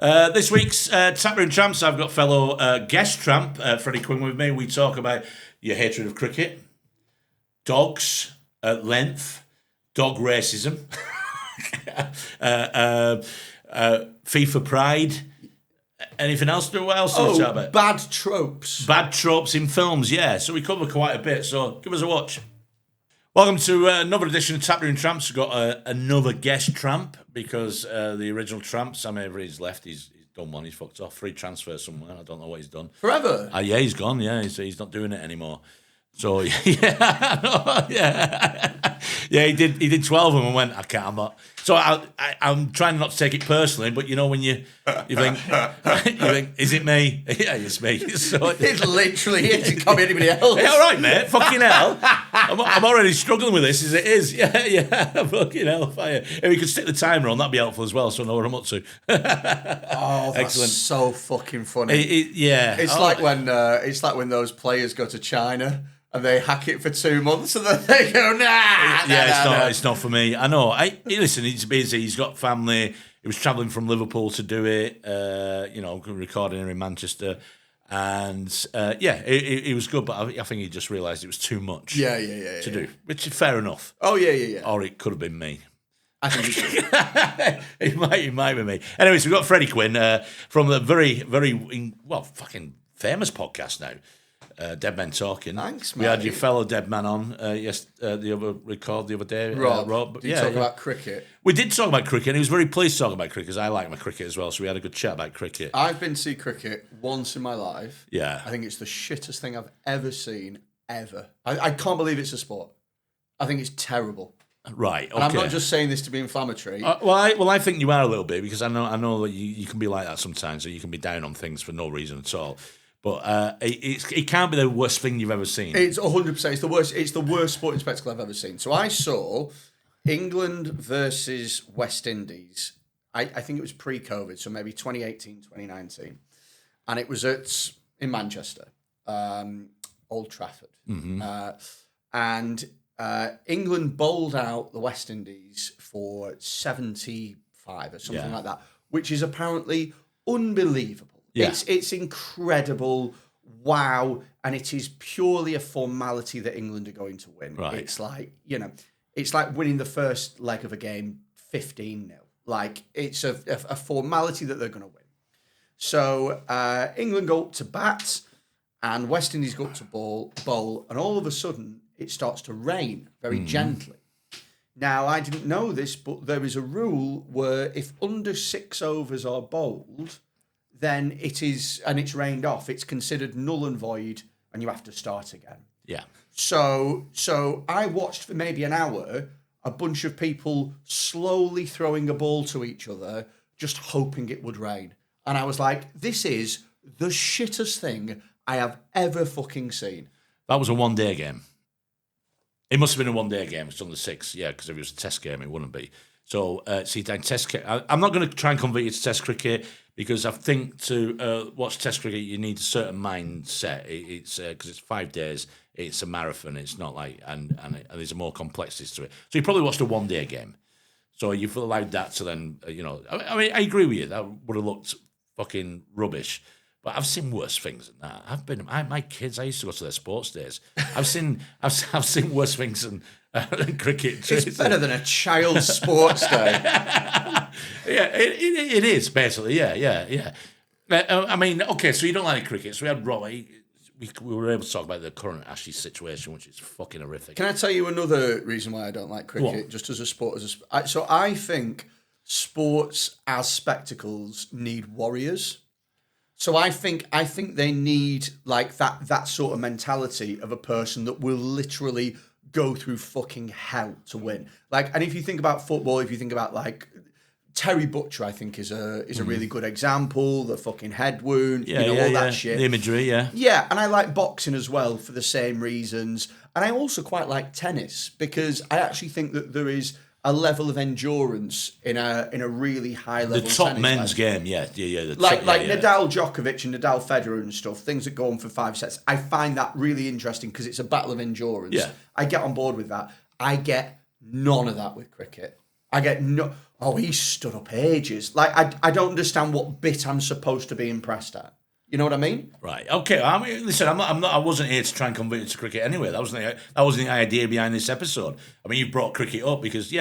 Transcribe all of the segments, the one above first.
This week's Tap Room Tramps, I've got fellow guest tramp, Freddy Quinne with me. We talk about your hatred of cricket, dogs at length, dog racism, FIFA pride. Anything else? What else do we talk about? Bad tropes. Bad tropes in films, yeah. So we cover quite a bit, so give us a watch. Welcome to another edition of Tap Room Tramps. We've got another guest tramp because the original tramp, Sam Avery's left. He's done one. He's fucked off. Free transfer somewhere. I don't know what he's done. Forever? Yeah, he's gone. Yeah, he's not doing it anymore. So, yeah, yeah, he did 12 of them and went, I can't, I'm not. So I'm trying not to take it personally, but you know when you think, is it me? Yeah, it's me. So, it literally is. It can't be anybody else. Yeah, all right, mate. Fucking hell. I'm already struggling with this as it is. Yeah. Fucking hell. Fire. If we could stick the timer on, that'd be helpful as well, so I know what I'm up to. Oh, that's excellent. So fucking funny. Yeah. It's like when those players go to China and they hack it for 2 months and then they go, it's not for me. I know. Listen, he's busy. He's got family. He was travelling from Liverpool to do it. Recording here in Manchester. And it was good, but I think he just realised it was too much to do, which is fair enough. Oh, yeah. Or it could have been me. I think it might be me. Anyways, we've got Freddy Quinne from the very, very, fucking famous podcast now. Dead Men Talking. Thanks, mate. We had your fellow dead man on the other day. Rob. Did you talk about cricket? We did talk about cricket, and he was very pleased to talk about cricket because I like my cricket as well, so we had a good chat about cricket. I've been to see cricket once in my life. Yeah. I think it's the shittest thing I've ever seen, ever. I can't believe it's a sport. I think it's terrible. Right, okay. And I'm not just saying this to be inflammatory. I think you are a little bit because I know that you can be like that sometimes, or you can be down on things for no reason at all. But it can't be the worst thing you've ever seen. It's 100%. It's the worst. It's the worst sporting spectacle I've ever seen. So I saw England versus West Indies. I think it was pre-COVID, so maybe 2018, 2019, and it was in Manchester, Old Trafford, and England bowled out the West Indies for 75 or something like that, which is apparently unbelievable. Yeah. It's incredible, wow, and it is purely a formality that England are going to win. Right. It's like winning the first leg of a game 15-0. Like it's a formality that they're going to win. So England go up to bat, and West Indies go up to bowl, and all of a sudden it starts to rain very gently. Now I didn't know this, but there is a rule where if under 6 overs are bowled, then it's rained off. It's considered null and void, and you have to start again. Yeah. So I watched for maybe an hour a bunch of people slowly throwing a ball to each other, just hoping it would rain. And I was like, this is the shittest thing I have ever fucking seen. That was a one-day game. It must have been a one-day game. It's on the 6th, because if it was a test game, it wouldn't be. So, I'm not going to try and convert you to test cricket because I think to watch test cricket, you need a certain mindset. It's because it's 5 days. It's a marathon. It's not like, and there's a more complexity to it. So you probably watched a one-day game. So you've allowed that to then, I mean, I agree with you. That would have looked fucking rubbish. But I've seen worse things than that. My kids, I used to go to their sports days. I've seen worse things than cricket. It's better than a child's sports day. It is, basically, yeah. I mean, okay, so you don't like cricket. So we had Rob. We were able to talk about the current Ashes situation, which is fucking horrific. Can I tell you another reason why I don't like cricket, just as a sport? So I think sports as spectacles need warriors. So I think they need like that sort of mentality of a person that will literally go through fucking hell to win. Like, and if you think about football, if you think about like Terry Butcher, I think is a really good example. The fucking head wound, all that shit. The imagery, Yeah, and I like boxing as well for the same reasons. And I also quite like tennis because I actually think that there is a level of endurance in a really high level. The top tennis men's level. game, yeah. Nadal, Djokovic, and Nadal, Federer, and stuff. Things that go on for 5 sets. I find that really interesting because it's a battle of endurance. Yeah. I get on board with that. I get none of that with cricket. I get no. Oh, he stood up ages. Like, I don't understand what bit I'm supposed to be impressed at. You know what I mean? Right. Okay. I mean, listen. I'm not. I wasn't here to try and convert you to cricket anyway. That wasn't the idea behind this episode. I mean, you brought cricket up because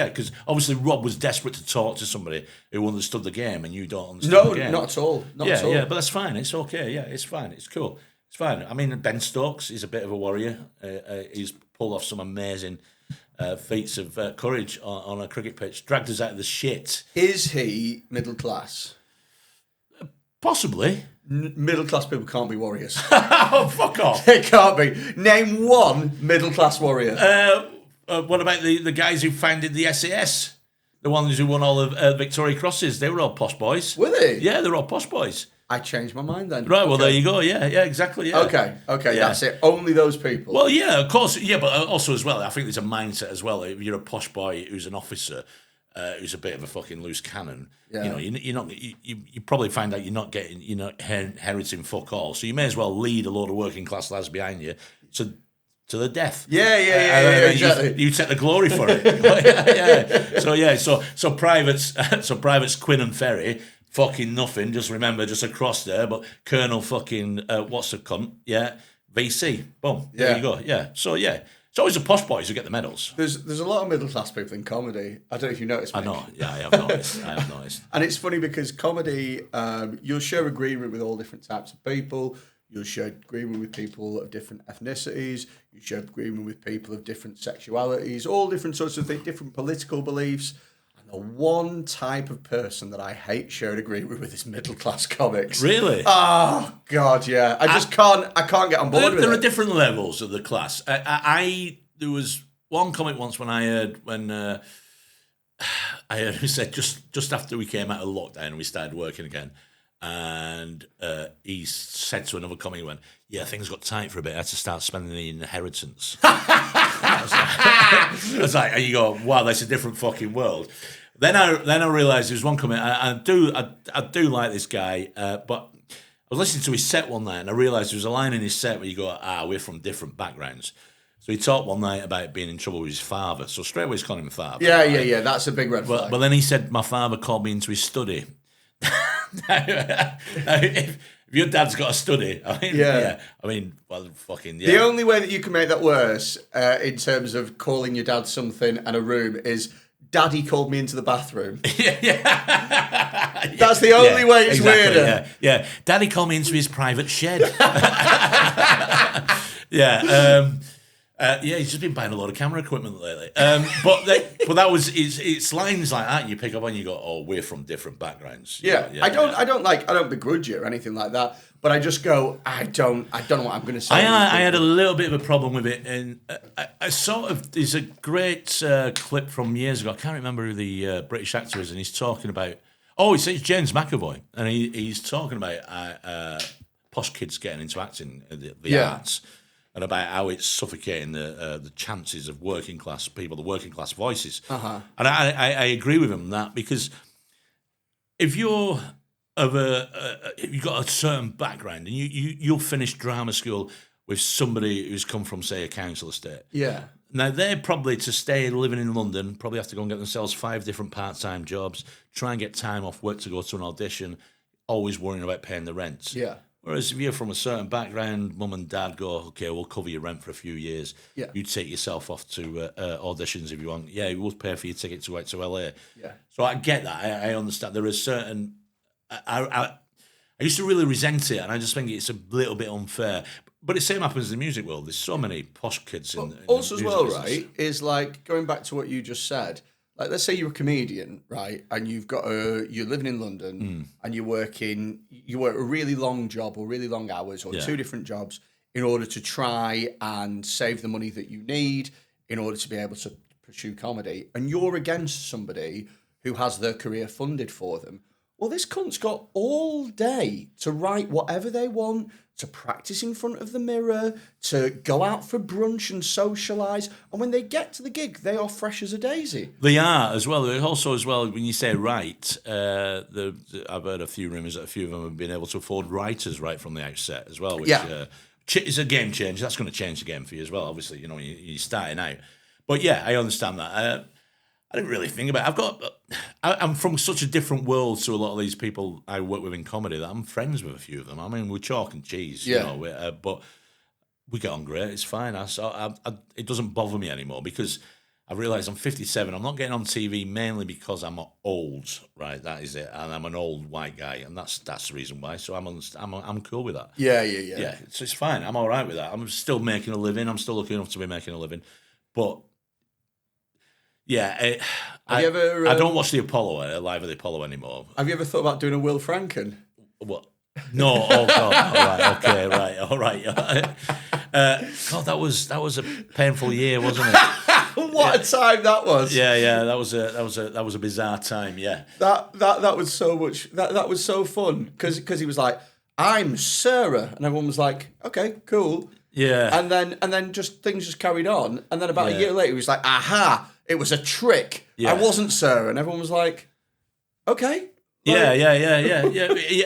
obviously Rob was desperate to talk to somebody who understood the game, and you don't understand the game. No, not at all. Not at all. Yeah, but that's fine. It's okay. Yeah, it's fine. It's cool. It's fine. I mean, Ben Stokes is a bit of a warrior. He's pulled off some amazing feats of courage on a cricket pitch. Dragged us out of the shit. Is he middle class? Possibly. Middle class people can't be warriors. Oh, fuck off. They can't be. Name one middle class warrior. What about the guys who founded the SAS? The ones who won all the Victoria Crosses? They were all posh boys. Were they? Yeah, they're all posh boys. I changed my mind then. Right, well, there you go. Yeah, exactly. Yeah. Okay, Yeah. that's it. Only those people. Well, yeah, of course. Yeah, but also as well, I think there's a mindset as well. If you're a posh boy who's an officer, who's a bit of a fucking loose cannon, you're not. You probably find out you're not inheriting fuck all. So you may as well lead a load of working class lads behind you to the death. Yeah, exactly. You take the glory for it. So privates Quinne and Ferry. Fucking nothing. Just remember, just across there. But Colonel fucking what's a cunt? Yeah, VC. Boom. There you go. Yeah. So yeah, it's always the posh boys who get the medals. There's a lot of middle class people in comedy. I don't know if you noticed. I know. Yeah, I have noticed. And it's funny because comedy, you'll share agreement with all different types of people. You'll share agreement with people of different ethnicities. You share agreement with people of different sexualities, all different sorts of things, different political beliefs. The one type of person that I hate sharing agreement with is middle class comics. Really? Oh God, yeah. I can't get on board with it. There are different levels of the class. There was one comic once when I heard who said just after we came out of lockdown and we started working again, and he said to another comic, he went, "Yeah, things got tight for a bit. I had to start spending the inheritance." I was like, and you go, "Wow, that's a different fucking world." Then I realised there was one comment. I do like this guy, but I was listening to his set one night and I realised there was a line in his set where you go, we're from different backgrounds. So he talked one night about being in trouble with his father. So straight away he's calling him father. Yeah, right? Yeah. That's a big red flag. But then he said, "My father called me into his study." now, if your dad's got a study, The only way that you can make that worse in terms of calling your dad something and a room is, "Daddy called me into the bathroom." That's the only way it's weirder. Yeah. Daddy called me into his private shed. He's just been buying a lot of camera equipment lately. But that was it's lines like that you pick up on. You go, "Oh, we're from different backgrounds." I don't begrudge you or anything like that. But I just go, I don't know what I'm going to say. I had a little bit of a problem with it, and I sort of there's a great clip from years ago. I can't remember who the British actor is, and he's talking about. Oh, it's James McAvoy, and he's talking about posh kids getting into acting, the arts. And about how it's suffocating the chances of working class people, the working class voices. Uh-huh. And I agree with him on that, because if you're if you've got a certain background and you'll finish drama school with somebody who's come from, say, a council estate. Yeah. Now they're probably, to stay living in London, probably have to go and get themselves 5 different part-time jobs, try and get time off work to go to an audition, always worrying about paying the rent. Yeah. Whereas if you're from a certain background, mum and dad go, "Okay, we'll cover your rent for a few years." Yeah. You take yourself off to auditions if you want. Yeah, we'll pay for your ticket to LA. Yeah. So I get that. I understand. There is certain. I used to really resent it, and I just think it's a little bit unfair. But the same happens in the music world. There's so many posh kids in also the as well, business. right? Is like going back to what you just said. Like, let's say you're a comedian, right, and you're living in London and you work a really long job or really long hours or 2 different jobs in order to try and save the money that you need in order to be able to pursue comedy, and you're against somebody who has their career funded for them. Well, this cunt's got all day to write whatever they want, to practice in front of the mirror, to go out for brunch and socialise. And when they get to the gig, they are fresh as a daisy. They are as well. Also, as well, when you say write, I've heard a few rumours that a few of them have been able to afford writers right from the outset as well, which is a game changer. That's going to change the game for you as well, obviously, you're starting out. But yeah, I understand that. I didn't really think about it. I'm from such a different world to a lot of these people I work with in comedy that I'm friends with a few of them. I mean, we're chalk and cheese, you know, but we get on great. It's fine. It doesn't bother me anymore because I realise I'm 57. I'm not getting on TV mainly because I'm old, right? That is it, and I'm an old white guy, and that's the reason why. So I'm cool with that. Yeah. So it's fine. I'm all right with that. I'm still making a living. I'm still lucky enough to be making a living, but. Yeah, I don't watch the Apollo, Live at the Apollo anymore. Have you ever thought about doing a Will Franken? What? No, oh God, all right. God, that was a painful year, wasn't it? What a time that was! Yeah, that was a bizarre time. Yeah, that was so much. That was so fun because he was like, "I'm Sarah," and everyone was like, "Okay, cool." Yeah, and then just things just carried on, and then about a year later, he was like, "Aha! It was a trick. I wasn't Sarah," and everyone was like, "Okay." Yeah.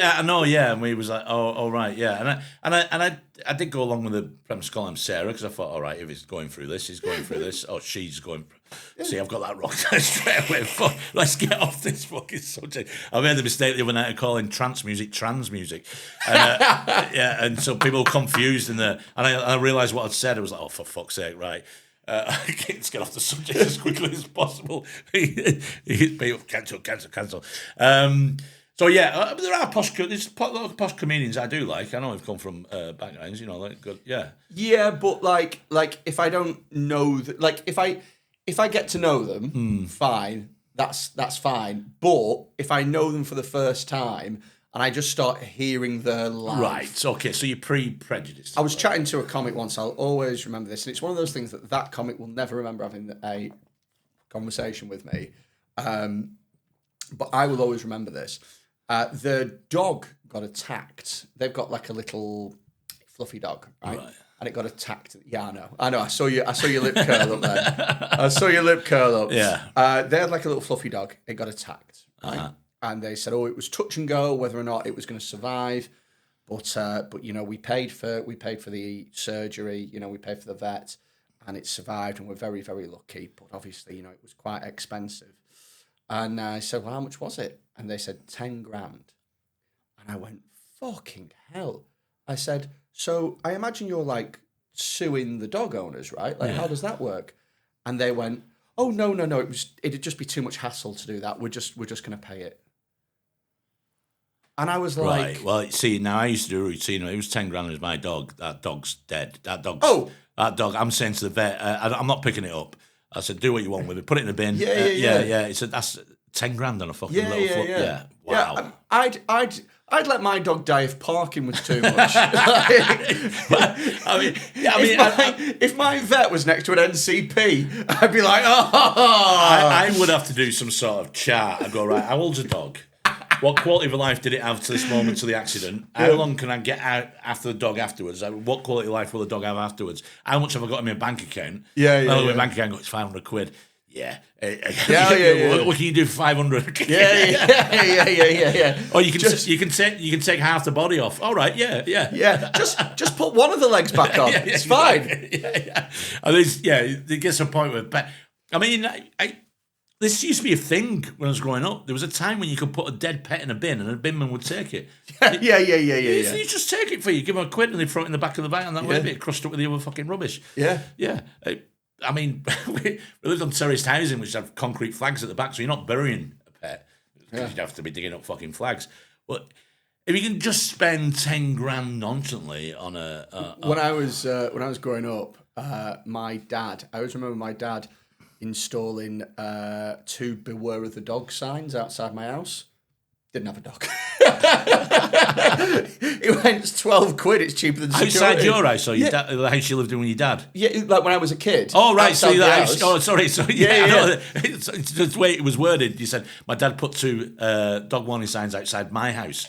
I know. Yeah, and we was like, "Oh, right, yeah." And I did go along with the premise calling him Sarah because I thought, all right, if he's going through this, he's going through this. Oh, she's going. See, I've got that rock straight away. Fuck, let's get off this fucking subject. I made the mistake the other night of calling trance music, and, and so people were confused and I realised what I'd said. I was like, oh, for fuck's sake, right. Let's get off the subject as quickly as possible. Cancel. So yeah, there are there's a lot of posh comedians I do like. I know I've come from backgrounds, you know, like good, yeah. Yeah, but like if I don't know, like if I get to know them, fine, that's fine. But if I know them for the first time and I just start hearing their life, right? Okay, so you're pre-prejudiced. I was chatting to a comic once. I'll always remember this, and it's one of those things that comic will never remember having a conversation with me. But I will always remember this. The dog got attacked. They've got like a little fluffy dog, right? And it got attacked. Yeah, I know. I saw your lip curl up there. I saw your lip curl up. Yeah. They had like a little fluffy dog. It got attacked, right? And they said, oh, it was touch and go whether or not it was going to survive. But you know, we paid for the surgery. You know, we paid for the vet, and it survived, and we're very, very lucky. But obviously, you know, it was quite expensive. And I said, well, how much was it? And they said 10 grand. And I went, fucking hell. I said, so I imagine you're like suing the dog owners, right? Like, how does that work? And they went, oh, no. It'd just be too much hassle to do that. We're just going to pay it. And I was like... Right, well, see, now I used to do a routine. It was 10 grand, it was my dog. That dog's dead. That dog, I'm saying to the vet, I'm not picking it up. I said, do what you want with it. Put it in the bin. Yeah. He said, that's 10 grand on a fucking little foot. Yeah. Wow. Yeah, I'd let my dog die if parking was too much. If my vet was next to an NCP, I'd be like, oh. I would have to do some sort of chart. I'd go, right, how old's the dog? What quality of life did it have to this moment, to the accident? How long can I get out after the dog afterwards? What quality of life will the dog have afterwards? How much have I got in my bank account? My bank account got £500. Yeah. What can you do for 500? Yeah. Or you can take half the body off. All right, yeah. Just put one of the legs back on. It's fine. Yeah. It gets to a point where, I mean, this used to be a thing when I was growing up. There was a time when you could put a dead pet in a bin and a binman would take it. Yeah. You just take it for you. Give them a quid and they throw it in the back of the van and that way it crushed up with the other fucking rubbish. Yeah. I mean, we lived on terraced housing which have concrete flags at the back, so you're not burying a pet because you'd have to be digging up fucking flags. But if you can just spend 10 grand nonchalantly on when I was growing up, my dad. I always remember my dad installing 2 Beware of the Dog signs outside my house. Didn't have a dog. It went, it's 12 quid. It's cheaper than security. Outside your house, so the house you lived in with your dad? Yeah, like when I was a kid. Oh, right. So that house. Oh, sorry. Yeah. It's the way it was worded. You said, my dad put 2 dog warning signs outside my house.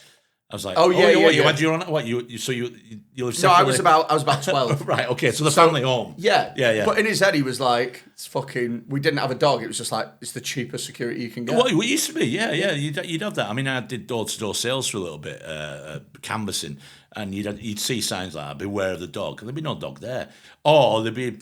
I was like, you had your own, what, you live separately? No, I was about 12. Right, okay, so the family home. Yeah. But in his head, he was like, we didn't have a dog. It was just like, it's the cheapest security you can get. Well, it used to be, yeah. You'd have that. I mean, I did door-to-door sales for a little bit, canvassing, and you'd see signs like that, beware of the dog, and there'd be no dog there. Or there'd be a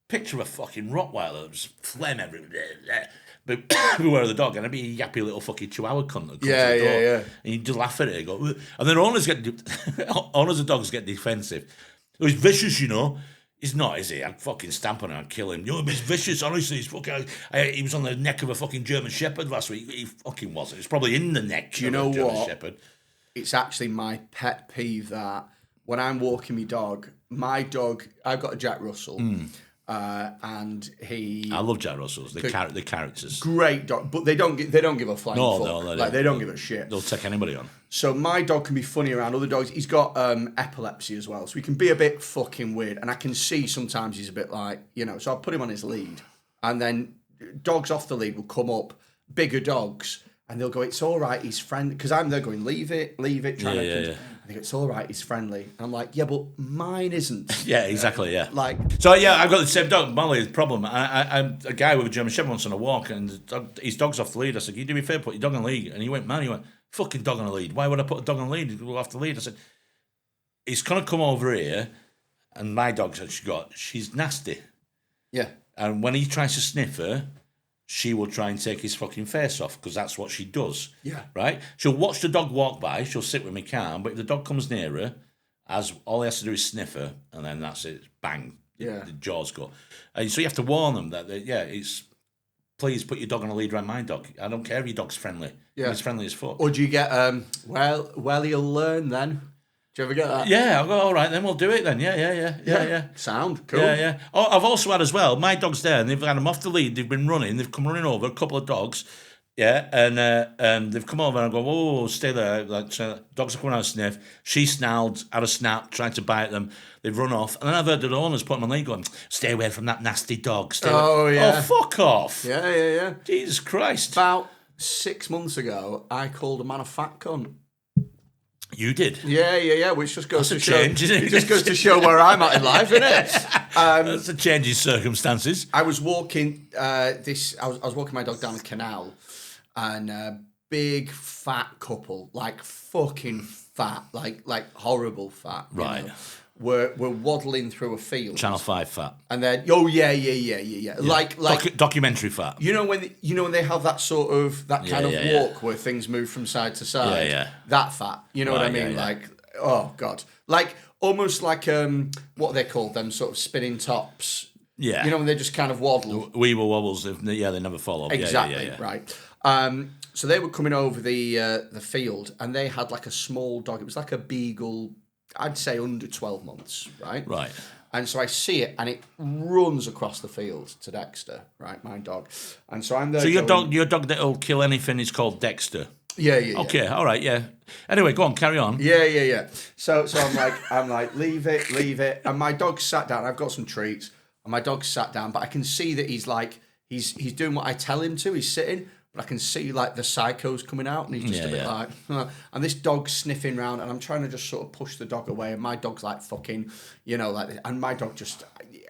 picture of a fucking Rottweiler, there was phlegm everywhere. But beware of the dog, and I'd be a yappy little fucking chihuahua cunt that comes Yeah, to the door. yeah, yeah. And you just laugh at it and go, "Ugh." And then owners of dogs get defensive. He's vicious, you know. He's not, is he? I'd fucking stamp on him and kill him. You know, he's vicious, honestly. He's fucking. He was on the neck of a fucking German Shepherd last week. He fucking wasn't. It's probably in the neck of a German Shepherd. It's actually my pet peeve that when I'm walking my dog, I've got a Jack Russell, and he. I love Jack Russells. They're characters. Great dog, but they don't give a flying fuck. No, they don't give a shit. They'll take anybody on. So my dog can be funny around other dogs. He's got epilepsy as well, so he can be a bit fucking weird. And I can see sometimes he's a bit like, so I'll put him on his lead, and then dogs off the lead will come up, bigger dogs. And they'll go, it's all right, he's friendly. Because I'm there going, leave it, trying to... And they go, it's all right, he's friendly. And I'm like, yeah, but mine isn't. Yeah, exactly, yeah. So, I've got the same dog, Molly. The problem, I'm a guy with a German Shepherd once on a walk, and his dog's off the lead. I said, you do me a favour, put your dog on the lead. And he went, fucking dog on the lead. Why would I put a dog on the lead? Go off the lead. I said, he's going to come over here, and my dog said she's nasty. Yeah. And when he tries to sniff her, she will try and take his fucking face off because that's what she does. Yeah. Right? She'll watch the dog walk by, she'll sit with me calm, but if the dog comes near her, all he has to do is sniff her, and then that's it. Bang. Yeah. The jaws go. And so you have to warn them that, it's please put your dog on a lead around my dog. I don't care if your dog's friendly. Yeah. He's friendly as fuck. Or do you get, well, he'll learn then. Do you ever get that? Yeah, I'll go, all right, then we'll do it then. Yeah. Sound, cool. Yeah. Oh, I've also had as well, my dog's there, and they've had them off the lead, they've been running, they've come running over, a couple of dogs, and they've come over and I go, whoa, stay there. Like, so dogs are coming out of sniff. She snarled, had a snap, tried to bite them. They've run off. And then I've heard the owners put them on the lead going, stay away from that nasty dog. Yeah. Oh, fuck off. Yeah. Jesus Christ. About 6 months ago, I called a man a fat cunt. You did? Yeah, which just goes That's to a show. change, isn't it? It just goes to show where I'm at in life, isn't it? That's a change in circumstances. I was walking I was walking my dog down a canal, and a big fat couple, like fucking fat, like horrible fat, right? Were waddling through a field. Channel 5 fat. And then yeah. Like documentary fat. You know when they have that sort of kind of walk where things move from side to side. Yeah. That fat. You know what I mean? Yeah. Like, oh god. Like almost like what are they called? Them sort of spinning tops. Yeah. You know when they just kind of waddle. We were wobbles. They never fall off. Exactly. Yeah. Right. So they were coming over the field, and they had like a small dog. It was like a beagle. I'd say under 12 months, right? Right. And so I see it, and it runs across the field to Dexter, right, my dog. And so I'm there. So your dog that'll kill anything is called Dexter. Yeah. Okay, all right, yeah. Anyway, go on, carry on. Yeah. So I'm like, leave it. And my dog sat down. I've got some treats, and my dog sat down, but I can see that he's doing what I tell him to. He's sitting. But I can see like the psycho's coming out, and he's just a bit like, and this dog's sniffing around, and I'm trying to just sort of push the dog away, and my dog's like fucking, like this. And my dog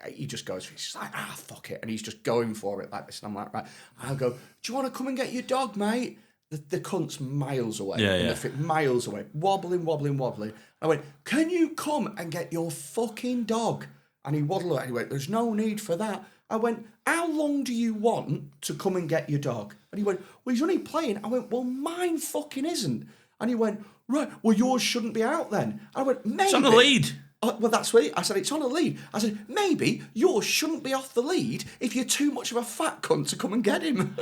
he just goes, he's like, fuck it, and he's just going for it like this, and I'm like, right, I'll go, do you want to come and get your dog, mate? The cunt's miles away, miles away, wobbling. I went, can you come and get your fucking dog? And he waddled away. And he went, there's no need for that. I went, how long do you want to come and get your dog? And he went, well, he's only playing. I went, well, mine fucking isn't. And he went, right, well, yours shouldn't be out then. I went, maybe. It's on the lead. Well, that's what I said, it's on a lead. I said, maybe yours shouldn't be off the lead if you're too much of a fat cunt to come and get him.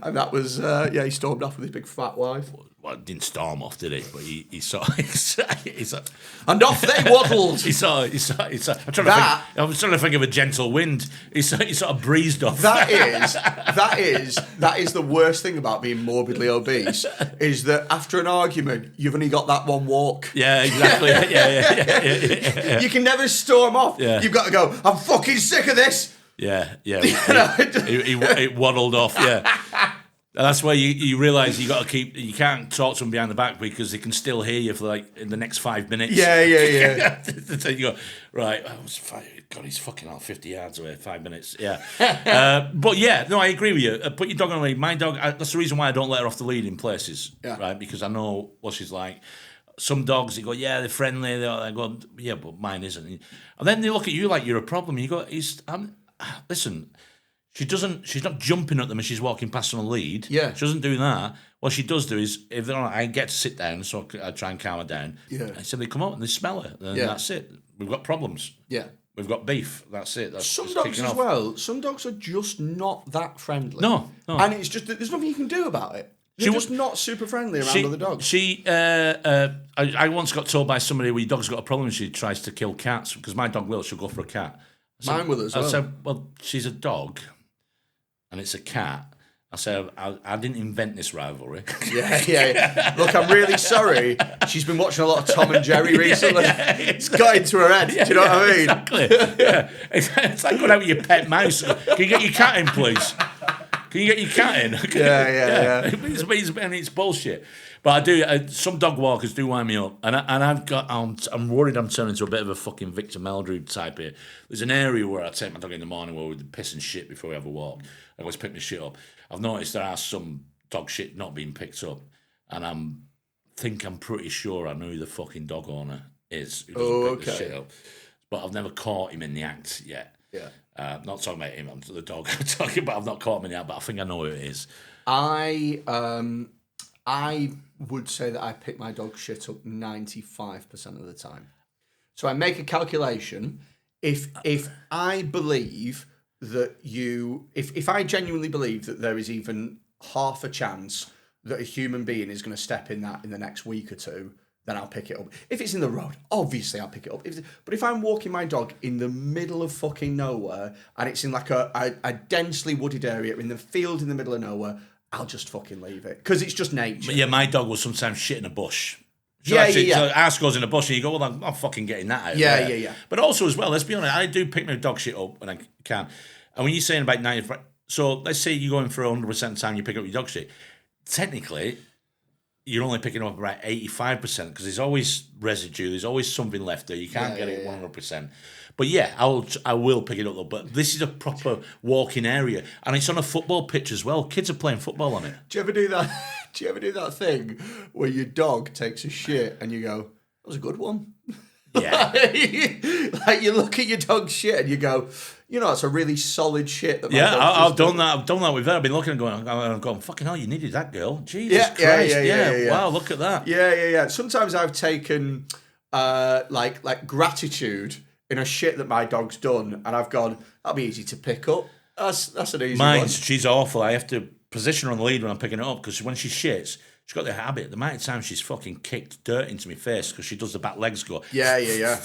And that was, he stormed off with his big fat wife. Well, didn't storm off, did he? But he saw. And off they waddled. He saw. I'm trying to think of a gentle wind. He sort of breezed off. That is the worst thing about being morbidly obese, is that after an argument, you've only got that one walk. Yeah, exactly. Yeah. You can never storm off. Yeah. You've got to go, I'm fucking sick of this. Yeah. He waddled off, yeah. And that's where you realise you can't talk to them behind the back because they can still hear you for like in the next 5 minutes. Yeah. So you go, right, God, he's fucking out 50 yards away, 5 minutes. Yeah. But yeah, no, I agree with you. Put your dog on the lead. My dog, that's the reason why I don't let her off the lead in places, right? Because I know what she's like. Some dogs, they go, yeah, they're friendly. They go, yeah, but mine isn't. And then they look at you like you're a problem. You go, listen, She's not jumping at them as she's walking past on a lead. Yeah. She doesn't do that. What she does do is, if they're on, I get to sit down, so I try and calm her down. Yeah. And so they come up and they smell her, and that's it. We've got problems. Yeah. We've got beef. That's it. That's Some it's dogs kicking as off. well. Some dogs are just not that friendly. No. And it's just that there's nothing you can do about it. They're just not super friendly around other dogs. I once got told by somebody, well, your dog's got a problem. She tries to kill cats because my dog will. She'll go for a cat. Mine will as well. I said, well, she's a dog, and it's a cat. I said, I didn't invent this rivalry. Yeah. Look, I'm really sorry. She's been watching a lot of Tom and Jerry recently. It's got into her head. Do you know what I mean? Exactly. Yeah. It's like going out with your pet mouse. Can you get your cat in, please? Can you get your cat in? Yeah. It's bullshit. But I do. Some dog walkers do wind me up, and I'm worried I'm turning into a bit of a fucking Victor Meldrew type here. There's an area where I take my dog in the morning where we piss and shit before we have a walk. I always pick my shit up. I've noticed there are some dog shit not being picked up, and I'm pretty sure I know who the fucking dog owner is who doesn't pick the shit up. But I've never caught him in the act yet. Yeah. Not talking about him, I'm the dog. I'm talking about I've not caught him in the act, but I think I know who it is. I would say that I pick my dog shit up 95% of the time. So I make a calculation. If I believe that if I genuinely believe that there is even half a chance that a human being is going to step in that in the next week or two, then I'll pick it up. If it's in the road, obviously I'll pick it up. But if I'm walking my dog in the middle of fucking nowhere and it's in like a densely wooded area in the field in the middle of nowhere, I'll just fucking leave it because it's just nature. Yeah, my dog will sometimes shit in a bush. So ass goes in a bush and you go, well, I'm fucking getting that out. Yeah. But also as well, let's be honest, I do pick my dog shit up when I can. And when you're saying about 90, so let's say you're going for 100% of the time you pick up your dog shit. Technically, you're only picking up about 85% because there's always residue. There's always something left there. You can't get it 100%. But yeah, I will pick it up though. But this is a proper walking area, and it's on a football pitch as well. Kids are playing football on it. Do you ever do that? Do you ever do that thing where your dog takes a shit and you go, "That was a good one"? Yeah. Like you look at your dog's shit and you go, you know, it's a really solid shit. That I've done that. I've done that with her. I've been looking and going, fucking hell, you needed that girl. Jesus Christ. Yeah. Wow, look at that. Yeah. Sometimes I've taken like gratitude in a shit that my dog's done, and I've gone, that'll be easy to pick up. That's an easy one. She's awful. I have to position her on the lead when I'm picking it up because when she shits, she's got the habit. The amount of time she's fucking kicked dirt into my face because she does the back legs go. Yeah.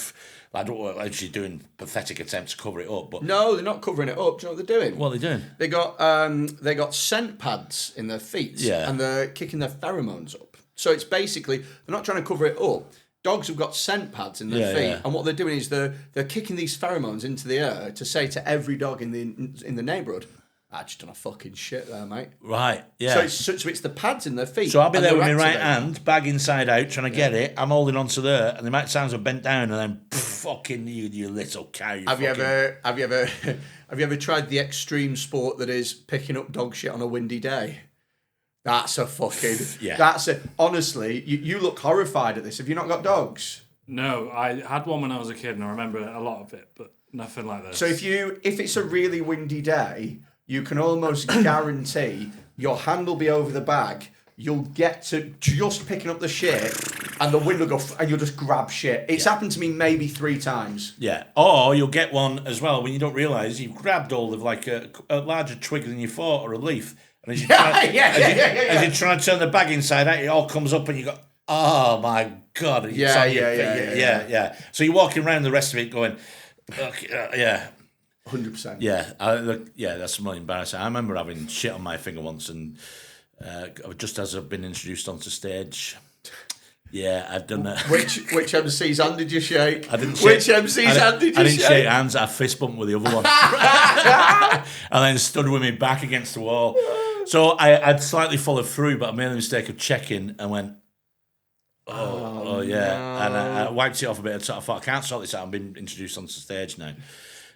I don't know if she's doing pathetic attempts to cover it up, but no, they're not covering it up. Do you know what they're doing? What are they doing? They got scent pads in their feet, and they're kicking their pheromones up. So it's basically they're not trying to cover it up. Dogs have got scent pads in their feet, and what they're doing is they're kicking these pheromones into the air to say to every dog in the neighbourhood, "I just done a fucking shit there, mate." Right, yeah. So it's the pads in their feet. So I'll be there with my right hand, bag inside out, trying to get it. I'm holding onto there, and the amount of times I've bent down, and then fucking you little cow. Have you ever tried the extreme sport that is picking up dog shit on a windy day? That's a fucking honestly, you look horrified at this. Have you not got dogs? No, I had one when I was a kid, and I remember a lot of it, but nothing like this. So if it's a really windy day, you can almost guarantee your hand will be over the bag. You'll get to just picking up the shit, and the wind will go, and you'll just grab shit. It's happened to me maybe 3 times. Yeah. Or you'll get one as well when you don't realise you've grabbed hold of like a larger twig than you thought or a leaf. And as you try to turn the bag inside out, it all comes up and you go, oh my God. And yeah. So you're walking around the rest of it going, 100%. Yeah, that's really embarrassing. I remember having shit on my finger once, and just as I've been introduced onto stage, I've done that. Which MC's hand did you shake? I didn't shake. Which MC's hand did you shake? I didn't shake hands. I fist bumped with the other one, and then stood with me back against the wall. So I'd slightly followed through, but I made the mistake of checking and went, oh yeah, no. And I wiped it off a bit. I thought, I can't sort this out. I've been introduced onto stage now.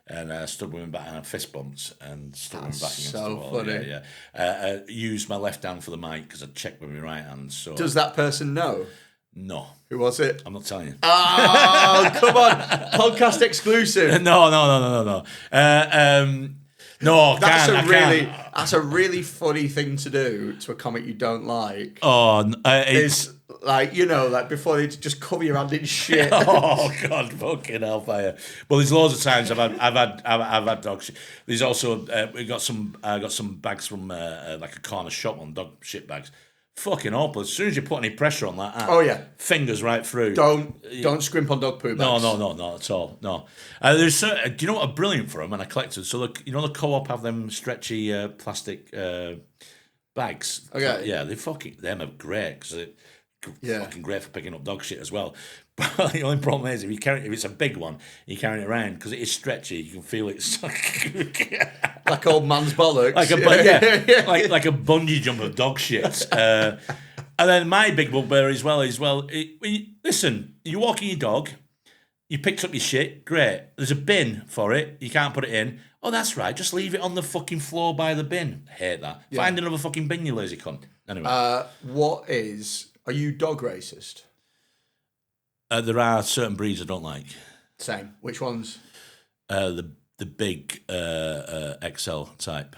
And I stood with him back and I fist bumped and stood with him back against the wall. Funny. I used my left hand for the mic because I checked with my right hand. So does that person know? No. Who was it? I'm not telling you. Oh, come on. Podcast exclusive. No. No, that's a really funny thing to do to a comic you don't like. Oh, It's like, like before they just cover your hand in shit. Oh God, fucking hellfire! Well, there's loads of times I've had dog shit. There's also we got some bags from like a corner shop on dog shit bags. Fucking awful. As soon as you put any pressure on that, Oh yeah, fingers right through. Don't scrimp on dog poo bags. No, not at all. No. Do you know what are brilliant for them? And I collected. So the co-op have them stretchy plastic bags. Okay. Yeah, them are great because fucking great for picking up dog shit as well. But the only problem is if it's a big one, you carry it around because it is stretchy. You can feel it like old man's bollocks. like a bungee jump of dog shit. And then my big bugbear as well is listen, you walking your dog, you picked up your shit, great. There's a bin for it. You can't put it in. Oh, that's right. Just leave it on the fucking floor by the bin. Hate that. Yeah. Find another fucking bin, you lazy cunt. Anyway, are you dog racist? There are certain breeds I don't like. Same. Which ones? The big XL type.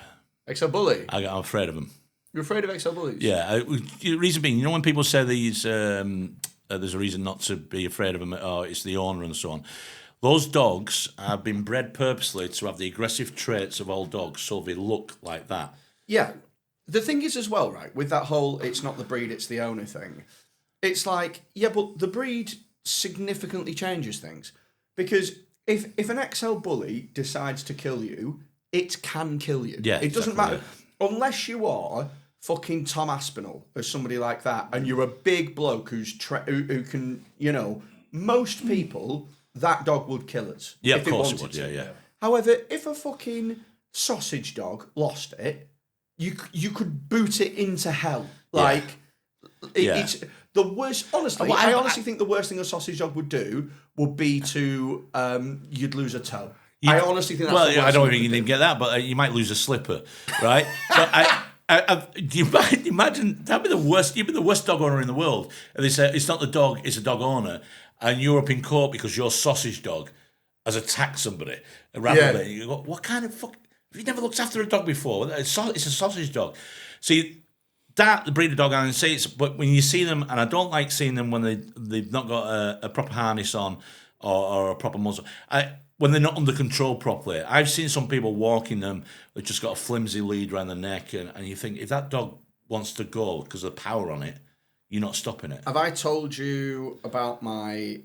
XL bully? I'm afraid of them. You're afraid of XL bullies? Yeah. The reason being, when people say these, there's a reason not to be afraid of them, or it's the owner and so on. Those dogs have been bred purposely to have the aggressive traits of all dogs, so they look like that. Yeah. The thing is as well, right, with that whole it's not the breed, it's the owner thing, it's like, yeah, but the breed significantly changes things. Because if an XL bully decides to kill you, it can kill you. Yeah, it doesn't exactly, matter. Unless you are fucking Tom Aspinall or somebody like that, and you're a big bloke who can, most people, that dog would kill us. Yeah, if of course it would. Yeah. However, if a fucking sausage dog lost it, you could boot it into hell. It's the worst. Honestly, I honestly think the worst thing a sausage dog would do would be to you'd lose a toe. I honestly think that's the worst I don't thing think you didn't get that, but you might lose a slipper, right? But you imagine that'd be the worst. You'd be the worst dog owner in the world. And they say it's not the dog, it's a dog owner, and you're up in court because your sausage dog has attacked somebody. You go, what kind of fuck? Have you never looked after a dog before? It's a sausage dog. See, the breed of dog I see it's, but when you see them, and I don't like seeing them when they've not got a proper harness on or a proper muzzle. When they're not under control properly. I've seen some people walking them, they've just got a flimsy lead around the neck, and you think, if that dog wants to go because of the power on it, you're not stopping it. Have I told you about my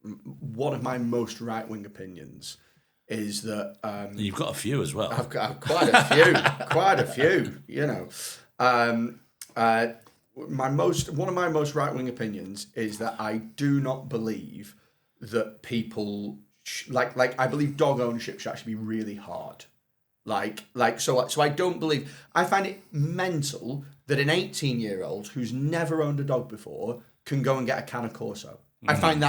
one of my most right-wing opinions is that... You've got a few as well. I've got quite a few, one of my most right-wing opinions is that I do not believe that people... I believe dog ownership should actually be really hard. So I don't believe... I find it mental that an 18-year-old who's never owned a dog before can go and get a can of Corso. I find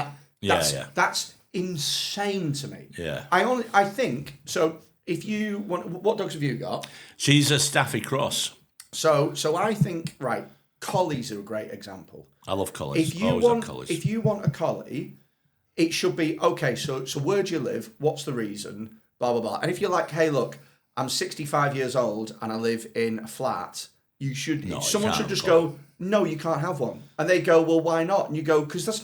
that's insane to me. Yeah. I think... So if you want... What dogs have you got? She's a Staffy Cross. So I think, right, collies are a great example. I love collies. If you want a collie... It should be, okay, so where do you live? What's the reason? Blah, blah, blah. And if you're like, hey, look, I'm 65 years old and I live in a flat, someone should just go, no, you can't have one. And they go, well, why not? And you go, because that's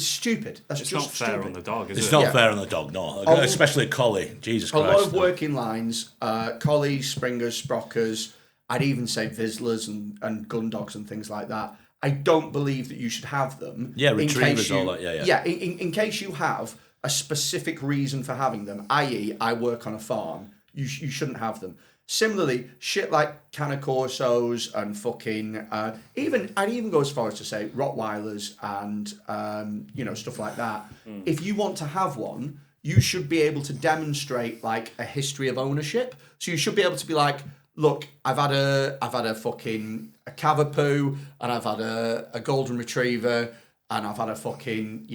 stupid. It's not fair on the dog, is it? It's not fair on the dog, no. Especially a collie. Jesus Christ. A lot of working lines, collies, springers, sprockers, I'd even say Vizslas and gun dogs and things like that. I don't believe that you should have them. Yeah, retrievers, all that, yeah. Yeah, in case you have a specific reason for having them, i.e., I work on a farm, you shouldn't have them. Similarly, shit like Canna Corsos and fucking, I'd even go as far as to say Rottweilers and, stuff like that. If you want to have one, you should be able to demonstrate, like, a history of ownership. So you should be able to be like, look, I've had a fucking a Cavapoo, and I've had a golden retriever, and I've had a fucking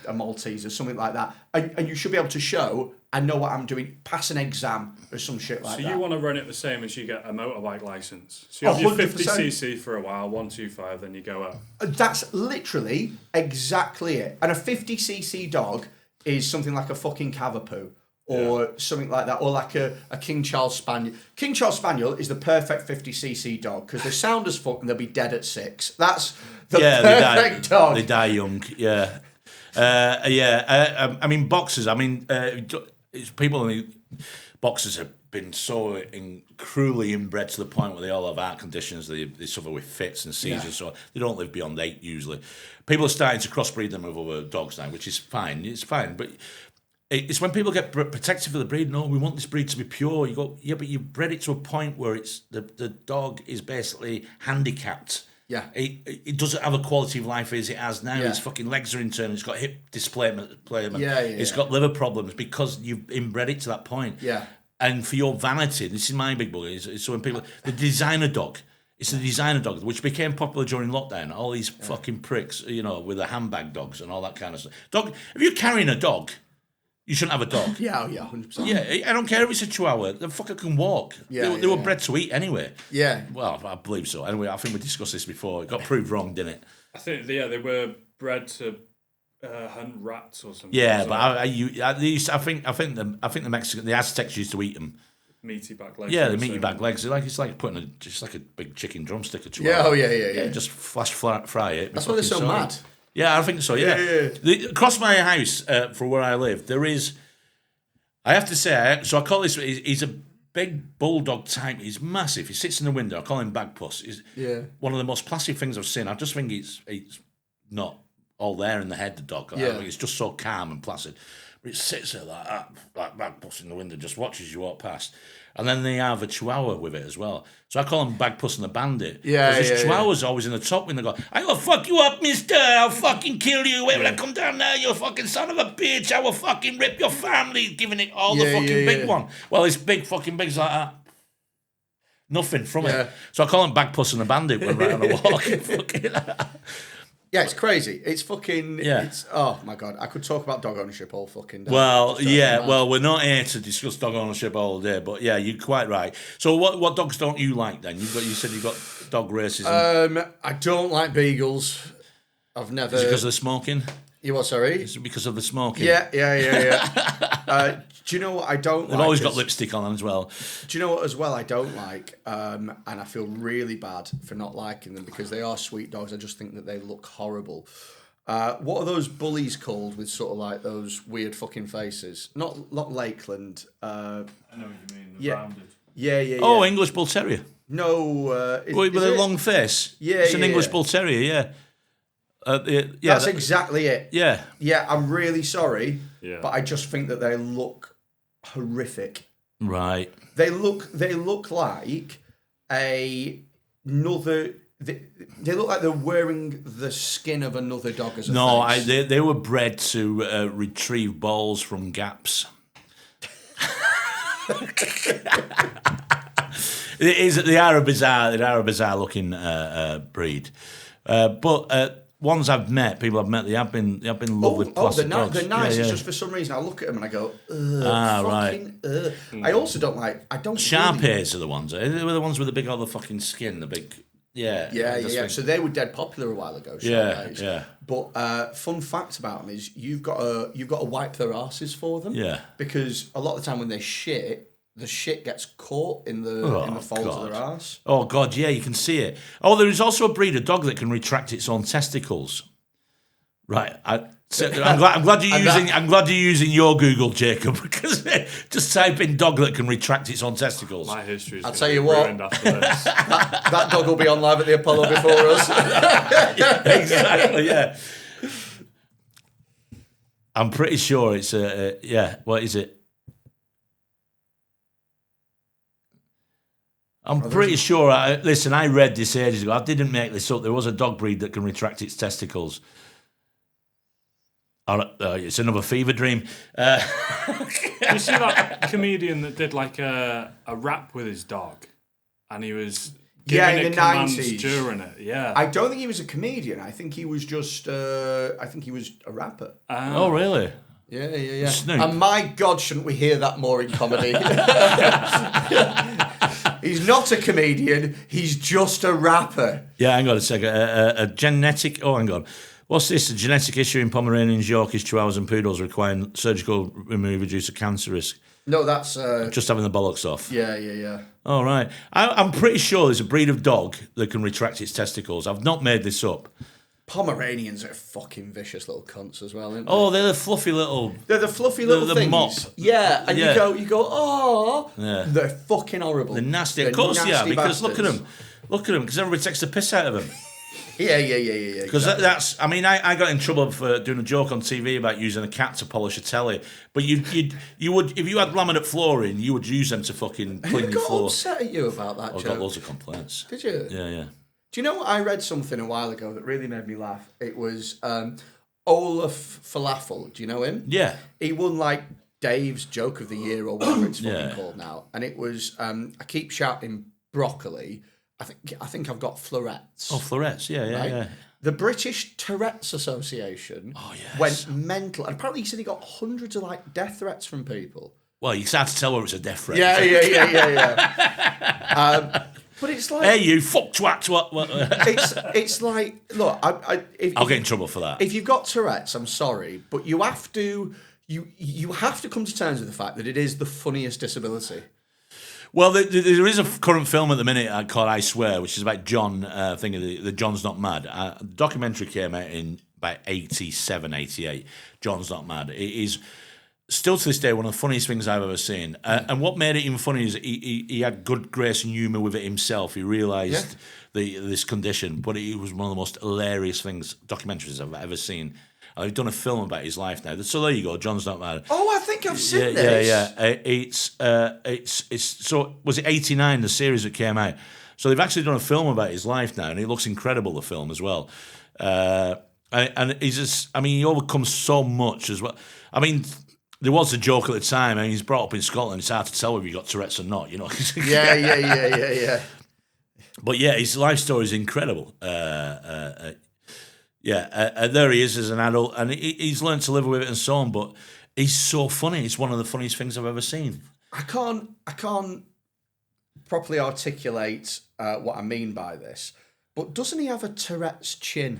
a Maltese or something like that, and you should be able to show I know what I'm doing, pass an exam or some shit like that. So you want to run it the same as you get a motorbike license. So you have your 50cc for a while, 125, then you go up. That's literally exactly it. And a 50cc dog is something like a fucking Cavapoo or something like that, or like a King Charles Spaniel. King Charles Spaniel is the perfect 50cc dog because they're sound as fuck and they'll be dead at 6. That's the perfect dog. They die young, yeah. I mean, boxers. I mean, it's people. Boxers have been so cruelly inbred to the point where they all have heart conditions. They suffer with fits and seizures, so they don't live beyond 8 usually. People are starting to crossbreed them with other dogs now, which is fine. It's fine, but it's when people get protective of the breed. No, we want this breed to be pure. You go, yeah, but you bred it to a point where it's the dog is basically handicapped. Yeah, it doesn't have a quality of life as it has now. Yeah. Its fucking legs are internal. It's got hip displacement. Yeah. It's got liver problems because you've inbred it to that point. Yeah. And for your vanity, this is my big bugger. Is so when people the designer dog. It's the designer dog, which became popular during lockdown. All these fucking pricks, with the handbag dogs and all that kind of stuff. Dog, if you're carrying a dog, you shouldn't have a dog. Yeah, 100%. Yeah, I don't care if it's a chihuahua. The fucker can walk. They were bred to eat anyway. Yeah. Well, I believe so. Anyway, I think we discussed this before. It got proved wrong, didn't it? I think, they were bred to hunt rats or something. Yeah, but I think the Mexican, the Aztecs used to eat them. Meaty back legs. Yeah, the meaty back legs. It's like putting just like a big chicken drumstick or chihuahua. Yeah. Just flash fry it. That's why they're so mad. Yeah, I think so. Yeah. Across my house, for where I live, there is. I have to say, so I call this. He's a big bulldog type. He's massive. He sits in the window. I call him Bagpuss. He's one of the most placid things I've seen. I just think it's not all there in the head. The dog. I think it's just so calm and placid. But it sits there like Bagpuss in the window, just watches you walk past. And then they have a chihuahua with it as well. So I call him Bagpuss and the Bandit. Yeah, because this chihuahua's always in the top window going, I will fuck you up, mister. I'll fucking kill you. Wait, when I come down there, you fucking son of a bitch. I will fucking rip your family, giving it all the fucking big one. Well, it's big fucking big's like that. Nothing from it. So I call him Bagpuss and the Bandit when we're on a walk. Fucking Yeah, it's crazy. It's fucking. Yeah. It's, oh my god, I could talk about dog ownership all fucking day. Well, we're not here to discuss dog ownership all day, but yeah, you're quite right. So, what dogs don't you like then? You said you've got dog racism. I don't like beagles. I've never. Is it because of the smoking? You what? Sorry. Is it because of the smoking? Yeah. Do you know what I don't like? They've always got lipstick on as well. Do you know what as well I don't like? And I feel really bad for not liking them because they are sweet dogs. I just think that they look horrible. What are those bullies called with sort of like those weird fucking faces? Not Lakeland. I know what you mean. Rounded. Yeah. Oh, English Bull Terrier. No. With a long face. Yeah, it's an English Bull Terrier. Yeah. That's exactly it. Yeah. Yeah, I'm really sorry, but I just think that they look horrific. Right. They look like another. They look like they're wearing the skin of another dog as a face. They were bred to retrieve balls from gaps. They are a bizarre looking breed, but. Ones I've met, people I've met, they have been lovely plastic dogs. They're nice. Yeah. It's just for some reason I look at them and I go, right. I also don't like. Sharpeirs are the ones. They're the ones with the big, all the fucking skin, the big. Yeah. So they were dead popular a while ago. Yeah. But fun fact about them is you've got to wipe their asses for them. Yeah. Because a lot of the time when they shit, the shit gets caught in the folds of their arse. Oh God, yeah, you can see it. Oh, there is also a breed of dog that can retract its own testicles. Right, I'm glad you're using your Google, Jacob, because just type in dog that can retract its own testicles. My history is. I'll tell you what. After this. that dog will be on live at the Apollo before us. Exactly. Yeah. I'm pretty sure it's What is it? I'm pretty sure. Listen, I read this ages ago. I didn't make this up. There was a dog breed that can retract its testicles. It's another fever dream. You see that comedian that did like a rap with his dog, and he was giving in it the commands 90s. during it. Yeah, I don't think he was a comedian. I think he was just. I think he was a rapper. Oh, really? Yeah. Snoop. And my God, shouldn't we hear that more in comedy? He's not a comedian. He's just a rapper. Yeah, hang on a second. A genetic. Oh, hang on. What's this? A genetic issue in Pomeranians, Yorkies, Chihuahuas and Poodles requiring surgical removal due to cancer risk. No, that's... Just having the bollocks off. Yeah. All right. I'm pretty sure there's a breed of dog that can retract its testicles. I've not made this up. Pomeranians are fucking vicious little cunts as well, aren't they? Oh, they're the fluffy little... They're the fluffy little things. mop. Yeah, and Yeah. you go, oh, Yeah. they're fucking horrible. They're nasty. They're Of course they are, nasty because look at bastards. them. Look at them, because everybody takes the piss out of them. Yeah. Because that's, I mean, I got in trouble for doing a joke on TV about using a cat to polish a telly. But you would, if you had laminate flooring, you would use them to fucking clean Who your got floor. upset at you about that I joke? got loads of complaints. Did you? Yeah. Do you know what? I read something a while ago that really made me laugh. It was Olaf Falafel. Do you know him? Yeah. He won like Dave's Joke of the Year or whatever it's fucking Yeah. called now. And it was I keep shouting broccoli. I think I've got florets. Oh, florets. Yeah. Right? The British Tourette's Association went mental. And apparently he said he got hundreds of like death threats from people. Well, you start to tell whether it's a death threat. Yeah. But it's like... Hey, you fuck twat. What? It's like, look, I'll get in trouble for that. If you've got Tourette's, I'm sorry, but you have to come to terms with the fact that it is the funniest disability. Well, there is a current film at the minute called I Swear, which is about John, the John's Not Mad. The documentary came out in about 87, 88. John's Not Mad. It is still to this day one of the funniest things I've ever seen. And what made it even funny is he had good grace and humour with it himself. He realised this condition, but it was one of the most hilarious documentaries I've ever seen. I've done a film about his life now. So there you go, John's Not Mad. Oh, I think I've seen this. Yeah. It's so was it 89 the series that came out? So they've actually done a film about his life now, and it looks incredible. The film as well, and he's just, I mean, he overcomes so much as well. I mean, there was a joke at the time. I mean, he's brought up in Scotland. It's hard to tell whether you got Tourette's or not. You know. Yeah. But yeah, his life story is incredible. There he is as an adult, and he's learned to live with it and so on. But he's so funny. It's one of the funniest things I've ever seen. I can't properly articulate what I mean by this, but doesn't he have a Tourette's chin?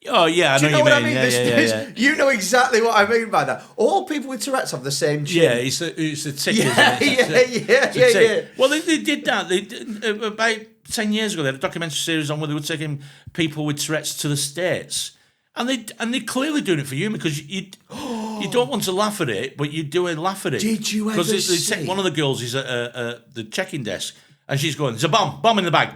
Oh yeah, Do you know what I mean? Yeah. You know exactly what I mean by that. All people with Tourette's have the same chin. Yeah, it's the tick. Yeah. Well, they did that. They did, about 10 years ago, they had a documentary series on where they were taking people with Tourette's to the States. And they're clearly doing it for you because you don't want to laugh at it, but you do laugh at it. Did you ever Because they take one of the girls is at the check-in desk, and she's going, "There's a bomb in the bag,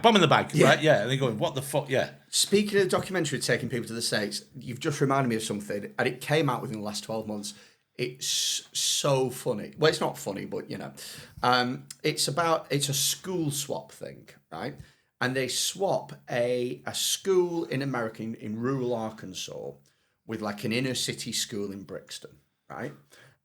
Yeah. right? Yeah." And they're going, "What the fuck?" Yeah. Speaking of the documentary taking people to the States, you've just reminded me of something, and it came out within the last 12 months. It's so funny. Well, it's not funny, but you know, it's a school swap thing, right? And they swap a school in America, in rural Arkansas, with like an inner city school in Brixton, right?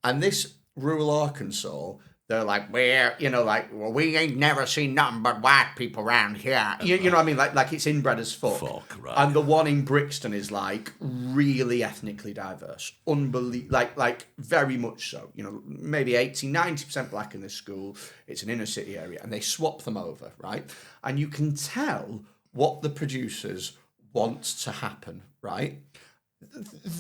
And this rural Arkansas, they're like, we ain't never seen nothing but white people around here. You know what I mean? Like it's inbred as fuck. Right. And the one in Brixton is like really ethnically diverse. Like very much so. You know, maybe 80-90% black in this school. It's an inner city area. And they swap them over, right? And you can tell what the producers want to happen, right?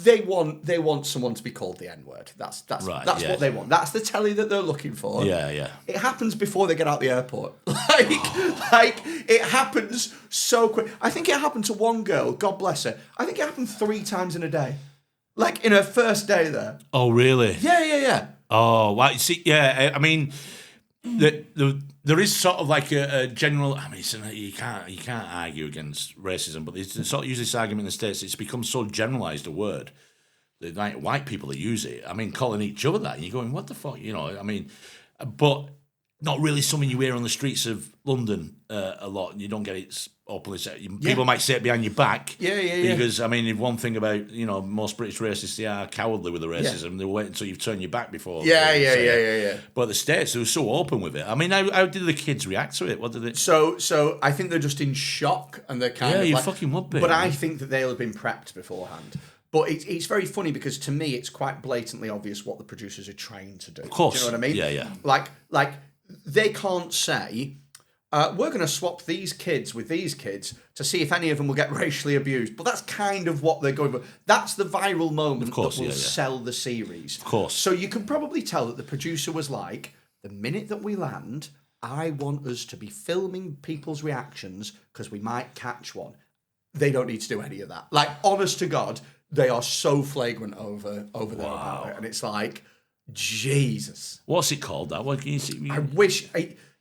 They want someone to be called the N-word. That's Right, what they want. That's the telly that they're looking for. Yeah. It happens before they get out the airport. Like it happens so quick. I think it happened to one girl, God bless her. I think it happened 3 times in a day. Like in her first day there. Oh, really? Yeah. Oh, well, see, yeah. I mean, there is sort of like a general. I mean, you can't argue against racism, but there's sort of usually this argument in the States. It's become so generalised a word that like white people that use it. I mean, calling each other that, and you're going, what the fuck, you know? I mean, but not really something you hear on the streets of London a lot, and you don't get it openly said. People might say it behind your back. Yeah. Because, I mean, if one thing about, most British racists, they are cowardly with the racism. They wait until you've turned your back before. Yeah. But the States, they were so open with it. I mean, how did the kids react to it? What did they... So I think they're just in shock, and they're kind of you like, fucking would be. But I think that they'll have been prepped beforehand. But it's very funny because to me, it's quite blatantly obvious what the producers are trying to do. Of course. Do you know what I mean? Yeah. Like they can't say, we're going to swap these kids with these kids to see if any of them will get racially abused. But that's kind of what they're going for. That's the viral moment that will sell the series. Of course. So you can probably tell that the producer was like, the minute that we land, I want us to be filming people's reactions because we might catch one. They don't need to do any of that. Like, honest to God, they are so flagrant over there about it. And it's like, Jesus. What's it called? That? What can you see? I wish...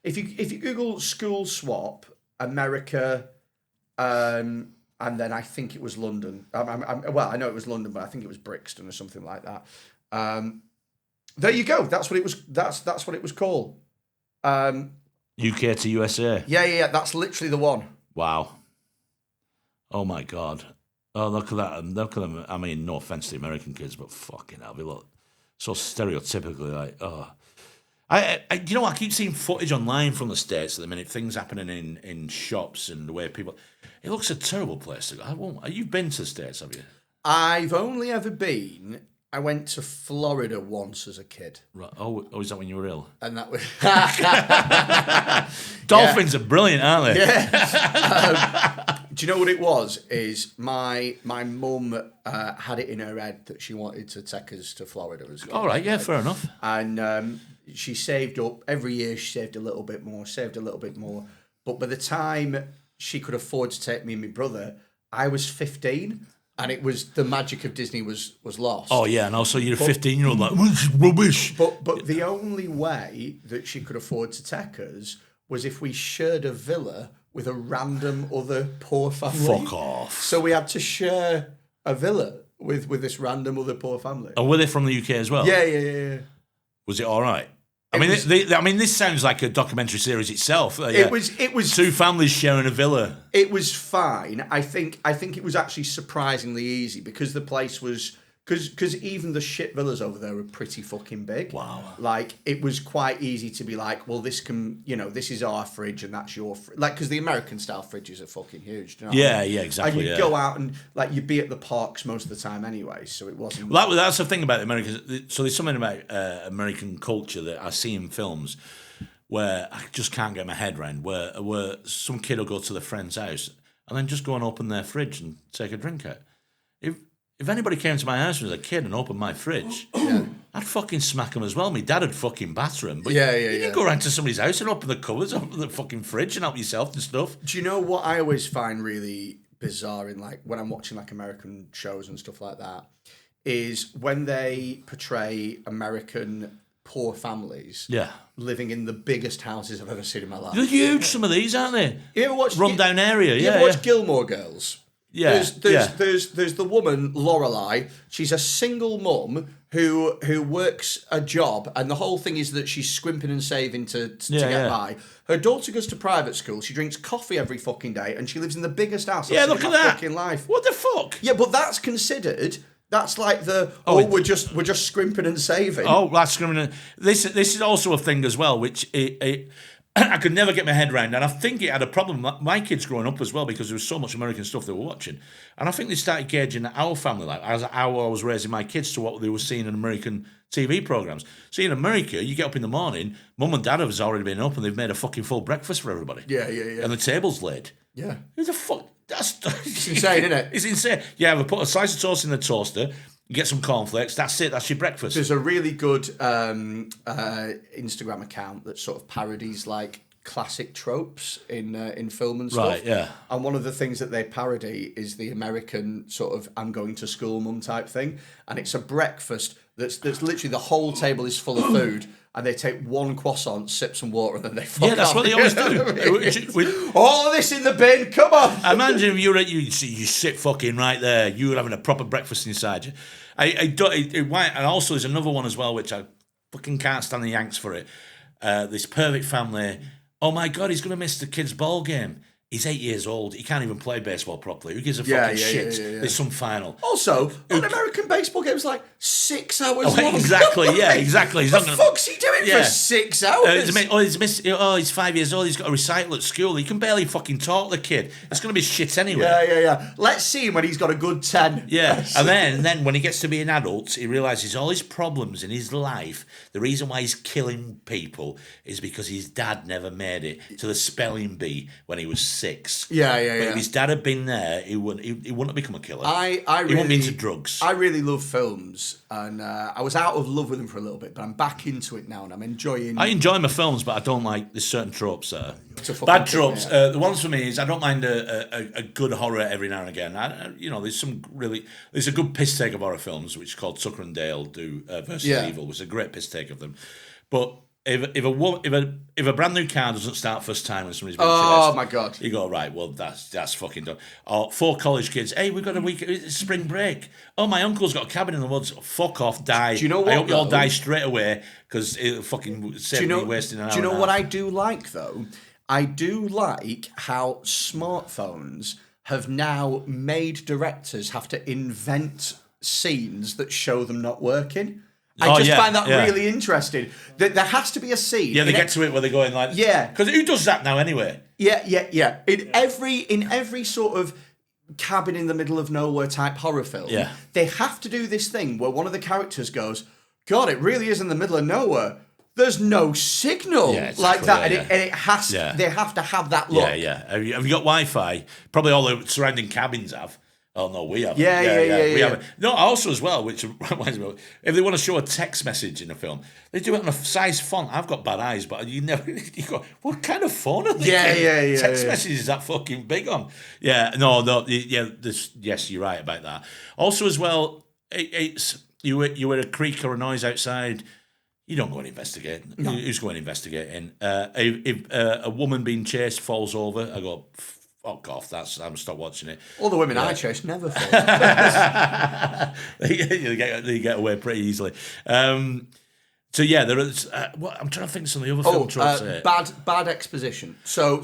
If you Google school swap, America, and then I think it was London. Well, I know it was London, but I think it was Brixton or something like that. There you go. That's what it was. That's what it was called. UK to USA. Yeah. That's literally the one. Wow. Oh my God. Oh, look at that. Look at them. I mean, no offense to the American kids, but fucking hell, they look so stereotypically like, oh. You know, I keep seeing footage online from the States at the minute, things happening in shops and the way people... It looks a terrible place to go. You've been to the States, have you? I've only ever been... I went to Florida once as a kid. Right. Oh, is that when you were ill? And that was... Dolphins are brilliant, aren't they? Yeah. Do you know what it was? Is my mum had it in her head that she wanted to take us to Florida as well. All right, yeah, fair enough. And she saved up. Every year she saved a little bit more. But by the time she could afford to take me and my brother, I was 15. And it was the magic of Disney was lost. Oh yeah, and also you're a 15-year-old like, this is rubbish. But the only way that she could afford to take us was if we shared a villa with a random other poor family. Fuck off. So we had to share a villa with this random other poor family. And were they from the UK as well? Yeah. Was it all right? I mean, this sounds like a documentary series itself. It was two families sharing a villa. It was fine. I think it was actually surprisingly easy because the place was because even the shit villas over there are pretty fucking big. Wow. Like it was quite easy to be like, well, this is our fridge and that's your fridge. Like because the American style fridges are fucking huge. Do you know what I mean? Yeah, exactly. And you'd go out and like you'd be at the parks most of the time anyway, so it wasn't. Well, that's the thing about the Americans. So there's something about American culture that I see in films where I just can't get my head around. Where some kid will go to their friend's house and then just go and open their fridge and take a drink out. If anybody came to my house as a kid and opened my fridge, I'd fucking smack them as well. My dad would fucking batter him. But you didn't go around to somebody's house and open the cupboards, open the fucking fridge and help yourself and stuff. Do you know what I always find really bizarre in like when I'm watching like American shows and stuff like that is when they portray American poor families living in the biggest houses I've ever seen in my life. They're huge, some of these, aren't they? You ever watch Rundown area, You ever watch Gilmore Girls? Yeah, there's the woman Lorelai. She's a single mum who works a job, and the whole thing is that she's scrimping and saving to get by. Her daughter goes to private school. She drinks coffee every fucking day, and she lives in the biggest house. Yeah, look at that fucking life. What the fuck? Yeah, but that's considered. That's like we're just scrimping and saving. Oh, that's scrimping. This is also a thing as well, which I could never get my head around, and I think it had a problem. My kids growing up as well because there was so much American stuff they were watching, and I think they started gauging our family life as how I was raising my kids to what they were seeing in American TV programs. See, in America, you get up in the morning, mum and dad have already been up, and they've made a fucking full breakfast for everybody. Yeah. And the table's laid. Yeah. Who the fuck? It's insane, isn't it? It's insane. Yeah, we put a slice of toast in the toaster. You get some cornflakes. That's it. That's your breakfast. There's a really good Instagram account that sort of parodies like classic tropes in film and stuff. Right, yeah. And one of the things that they parody is the American sort of I'm going to school mum type thing. And it's a breakfast that's literally the whole table is full of food and they take one croissant, sip some water and then they fuck that's off. what they always do. All this in the bin, come on! Imagine if you sit fucking right there, you were having a proper breakfast inside you. And also there's another one as well, which I fucking can't stand the Yanks for it. This perfect family. Oh my God, he's going to miss the kids' ball game. He's 8 years old. He can't even play baseball properly. Who gives a Yeah, fucking yeah, shit? yeah, yeah. There's some final. Also, an American baseball game is like 6 hours long. Exactly, yeah, exactly. He's What not the gonna- fuck's he doing Yeah. for 6 hours? He's 5 years old. He's got a recital at school. He can barely fucking talk, the kid. It's going to be shit anyway. Yeah. Let's see him when he's got a good 10. Yeah, and then when he gets to be an adult, he realises all his problems in his life, the reason why he's killing people is because his dad never made it to the spelling bee when he was 6. Yeah. But if his dad had been there, he wouldn't have become a killer. I he really, wouldn't be into drugs. I really love films, and I was out of love with them for a little bit, but I'm back into it now, and I'm enjoying. I enjoy my films, but I don't like there's certain tropes there. fucking Bad thing, tropes. yeah. The ones for me is I don't mind a good horror every now and again. There's a good piss take of horror films which is called Tucker and Dale do versus Evil, which is a great piss take of them. But if a brand new car doesn't start first time when somebody's been chased, my God, you go, right, well that's fucking done. Or 4 college kids, hey, we've got a week, it's spring break. Oh, my uncle's got a cabin in the woods. Fuck off, die. Do you know what, I hope you all though? die straight away because it'll fucking save me wasting an hour. Do you know and a what half. I do like though? I do like how smartphones have now made directors have to invent scenes that show them not working. I just find that really interesting. There has to be a scene. Yeah, they get to it where they're going like, Yeah. because who does that now anyway? Yeah. In every sort of cabin in the middle of nowhere type horror film, they have to do this thing where one of the characters goes, God, it really is in the middle of nowhere. There's no signal like that, and it has. They have to have that look. Yeah. Have you got Wi-Fi? Probably all the surrounding cabins have. Oh no, we have. Yeah. We have. No, also as well, which reminds me, if they want to show a text message in a film, they do it on a size font. I've got bad eyes, but you go, what kind of phone are they? Yeah. Text messages that fucking big on. Yeah, no. Yes, you're right about that. Also as well, it's you hear a creak or a noise outside. You don't go and investigate. No. Who's going investigating? If a woman being chased falls over, I go, fuck off. I'm stop watching it. All the women I chase never fall. they get away pretty easily. So yeah, there is. I'm trying to think of some of the other film tropes here. Bad exposition. So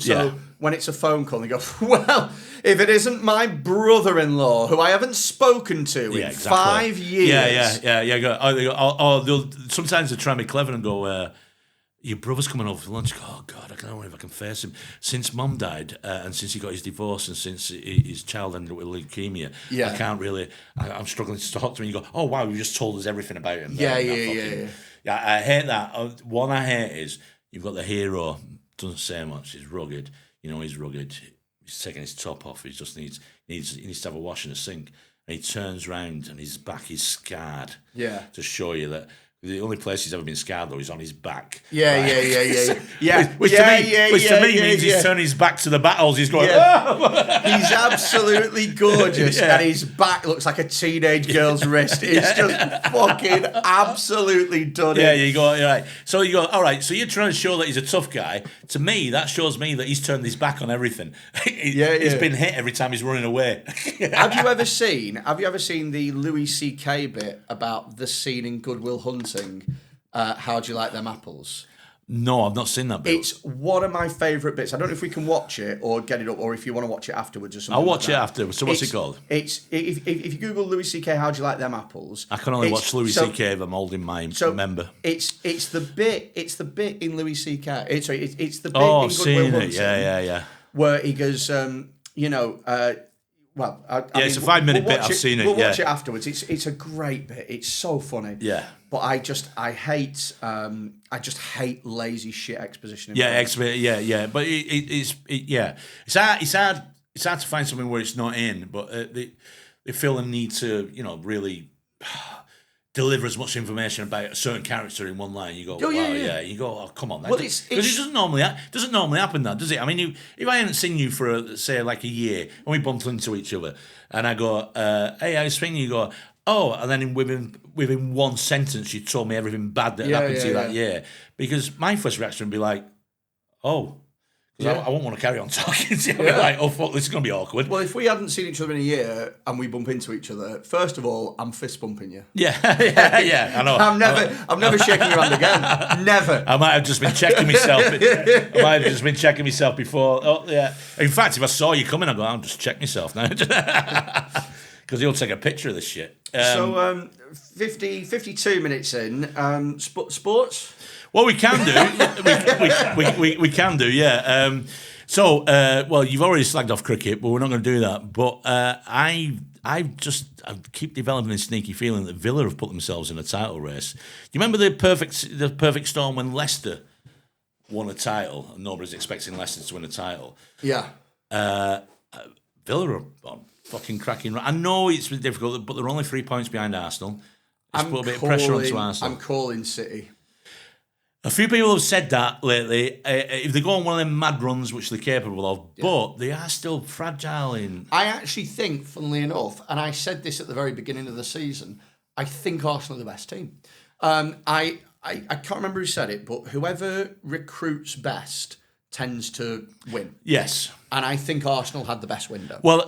when it's a phone call, they go, well, if it isn't my brother-in-law who I haven't spoken to in 5 years. They'll sometimes they try and be clever and go, your brother's coming over for lunch. Oh God, I don't know if I can face him. Since Mum died, and since he got his divorce, and since his child ended up with leukemia, I can't really. I'm struggling to talk to him. You go, oh wow, you just told us everything about him. Yeah. Yeah, I hate that. One I hate is you've got the hero, doesn't say much, he's rugged. You know he's rugged. He's taking his top off. He just needs to have a wash and a sink. And he turns round and his back is scarred. Yeah. To show you that the only place he's ever been scarred though is on his back. Yeah. Which to me means he's turning his back to the battles. He's going. Oh! He's absolutely gorgeous, and his back looks like a teenage girl's wrist. It's just fucking absolutely done. Yeah, you go right. So you go. All right. So you're trying to show that he's a tough guy. To me, that shows me that he's turned his back on everything. He's been hit every time he's running away. Have you ever seen the Louis C.K. bit about the scene in Good Will Hunting? How do you like them apples? No, I've not seen that bit. It's one of my favourite bits. I don't know if we can watch it or get it up, or if you want to watch it afterwards or something. I'll watch it afterwards. So what's it called? It's if you Google Louis C.K. How do you like them apples? I can only watch Louis C.K. if I'm holding my member. It's the bit in Louis C.K. It's the bit in Good Will Hunting. Yeah. Where he goes, it's a 5-minute bit. I've seen it. We'll watch it afterwards. It's a great bit. It's so funny. Yeah. But I just hate lazy shit exposition. But it's hard to find something where it's not in. But they feel the need to really deliver as much information about a certain character in one line. You go, You go, oh come on, because it doesn't normally happen that, does it? I mean, if I hadn't seen you for say like a year and we bumped into each other, and I go, hey, I was thinking, you go, oh, and then within one sentence you told me everything bad that happened to you that year, because my first reaction would be like, oh. Because I won't want to carry on talking to you. I'll be like, oh, fuck, this is going to be awkward. Well, if we hadn't seen each other in a year and we bump into each other, first of all, I'm fist bumping you. Yeah, I know. I'm never shaking your hand again. Never. I might have just been checking myself. Before. Oh, yeah. In fact, if I saw you coming, I'd go, I'll just check myself now. Because he'll take a picture of this shit. 52 minutes in, sports? Well, we can do. we can do, yeah. Well, you've already slagged off cricket, but we're not going to do that. But I keep developing this sneaky feeling that Villa have put themselves in a title race. Do you remember the perfect storm when Leicester won a title and nobody's expecting Leicester to win a title? Yeah. Villa are on fucking cracking. I know it's been difficult, but they're only 3 points behind Arsenal. It's put a bit of pressure onto Arsenal. I'm calling City. A few people have said that lately. If they go on one of them mad runs, which they're capable of, but they are still fragile. I actually think, funnily enough, and I said this at the very beginning of the season, I think Arsenal are the best team. I can't remember who said it, but whoever recruits best tends to win. Yes. And I think Arsenal had the best window. Well,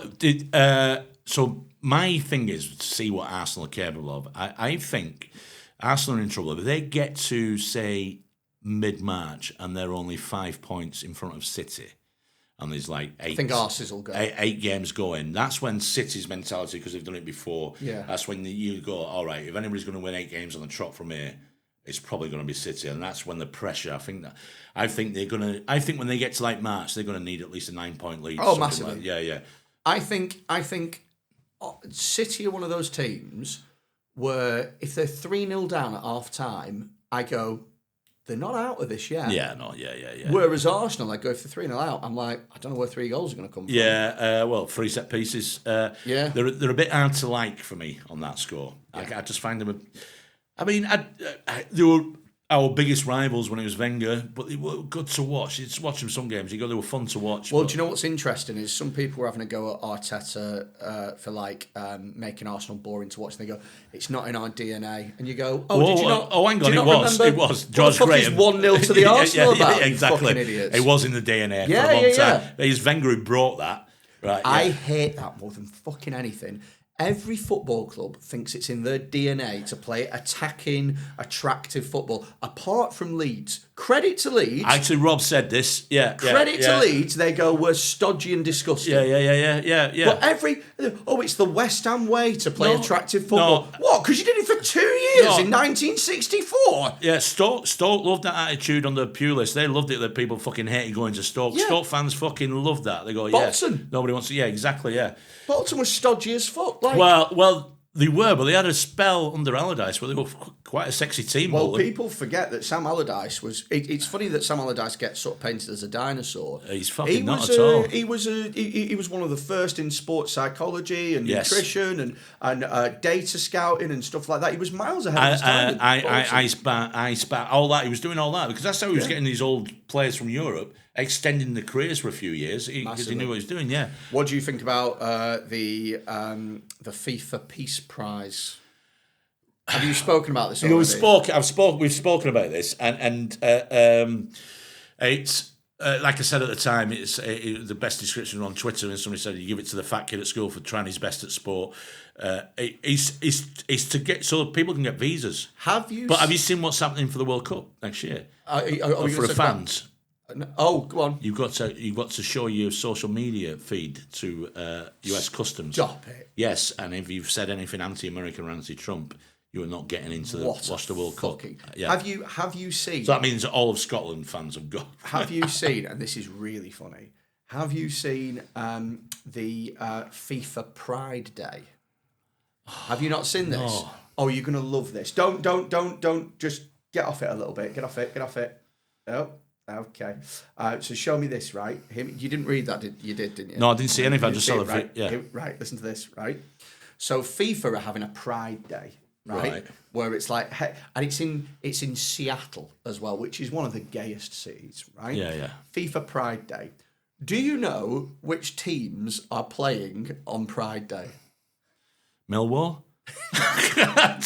so my thing is to see what Arsenal are capable of. I think Arsenal are in trouble. If they get to, say, mid-March and they're only 5 points in front of City, and there's like eight. I think Arsenal will go. Eight games going. That's when City's mentality, because they've done it before. Yeah. That's when you go, all right, if anybody's going to win 8 games on the trot from here, it's probably going to be City, and that's when the pressure. I think when they get to like March, they're going to need at least a 9-point lead. Oh, massively. Like, yeah. I think City are one of those teams where if they're 3-0 down at half time, I go, they're not out of this yet. Yeah. Whereas Arsenal, I go, if they're 3-0 out, I'm like, I don't know where 3 goals are going to come from. Yeah, 3 set pieces. Yeah. They're a bit hard to like for me on that score. Yeah. I just find them. They were our biggest rivals when it was Wenger, but they were good to watch. It's watching some games. They were fun to watch. Well, do you know what's interesting is some people were having a go at Arteta for making Arsenal boring to watch. And they go, it's not in our DNA. And you go, did you not? Oh, hang on, it was. George Graham. 1-0 to the Arsenal about? Exactly. Fucking idiots. It was in the DNA for a long time. It was Wenger who brought that. Right. Yeah. I hate that more than fucking anything. Every football club thinks it's in their DNA to play attacking, attractive football. Apart from Leeds. Credit to Leeds. Actually, Rob said this. Yeah. Credit to Leeds. They go, we're stodgy and disgusting. Yeah. But it's the West Ham way to play attractive football. What? Because you did it for 2 years in 1964? Yeah, Stoke loved that attitude on the Pulis. They loved it that people fucking hated going to Stoke. Yeah. Stoke fans fucking loved that. They go, Bolton. Nobody wants to. Yeah, exactly, yeah. Bolton was stodgy as fuck. Well, they were, but they had a spell under Allardyce where they were quite a sexy team. Well, people forget that Sam Allardyce was. It's funny that Sam Allardyce gets sort of painted as a dinosaur. He's fucking not at all. He was one of the first in sports psychology and nutrition and data scouting and stuff like that. He was miles ahead of his time. I spat all that. He was doing all that because that's how he was getting these old players from Europe, extending the careers for a few years because he knew what he was doing. Yeah. What do you think about the FIFA Peace Prize? Have you spoken about this already? We've spoken about this, and it's like I said at the time. It's the best description on Twitter, and somebody said you give it to the fat kid at school for trying his best at sport. It's to get so people can get visas. Have you seen what's happening for the World Cup next year? Are for the fans. Oh, go on. You've got to show your social media feed to US Customs. Stop it. Yes, and if you've said anything anti-American or anti-Trump, you are not getting into the World Cup. Yeah. Have you seen? So that means all of Scotland fans have gone. Have you seen? And this is really funny. Have you seen the FIFA Pride Day? Have you not seen this? No. Oh, you're gonna love this. Don't. Just get off it a little bit. Get off it. Oh. Okay, so show me this, right? You didn't read that, didn't you? No, I didn't see anything. I just saw the right? Yeah. Right, listen to this, right? So FIFA are having a Pride Day, right? Where it's like, and it's in Seattle as well, which is one of the gayest cities, right? Yeah. FIFA Pride Day. Do you know which teams are playing on Pride Day? Millwall?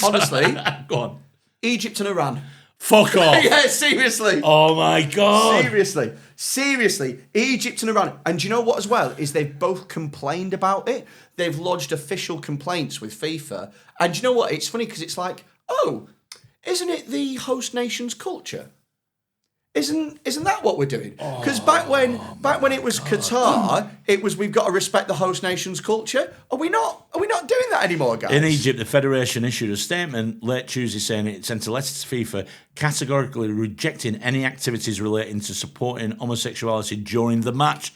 Honestly, go on. Egypt and Iran. Fuck off. Yeah, seriously. Oh my God. Seriously, Egypt and Iran. And do you know what as well? Is they've both complained about it. They've lodged official complaints with FIFA. And do you know what? It's funny because it's like, oh, isn't it the host nation's culture? Isn't that what we're doing? Because back when it was Qatar, it was we've got to respect the host nation's culture. Are we not doing that anymore, guys? In Egypt, the federation issued a statement late Tuesday saying it sent a letter to FIFA categorically rejecting any activities relating to supporting homosexuality during the match.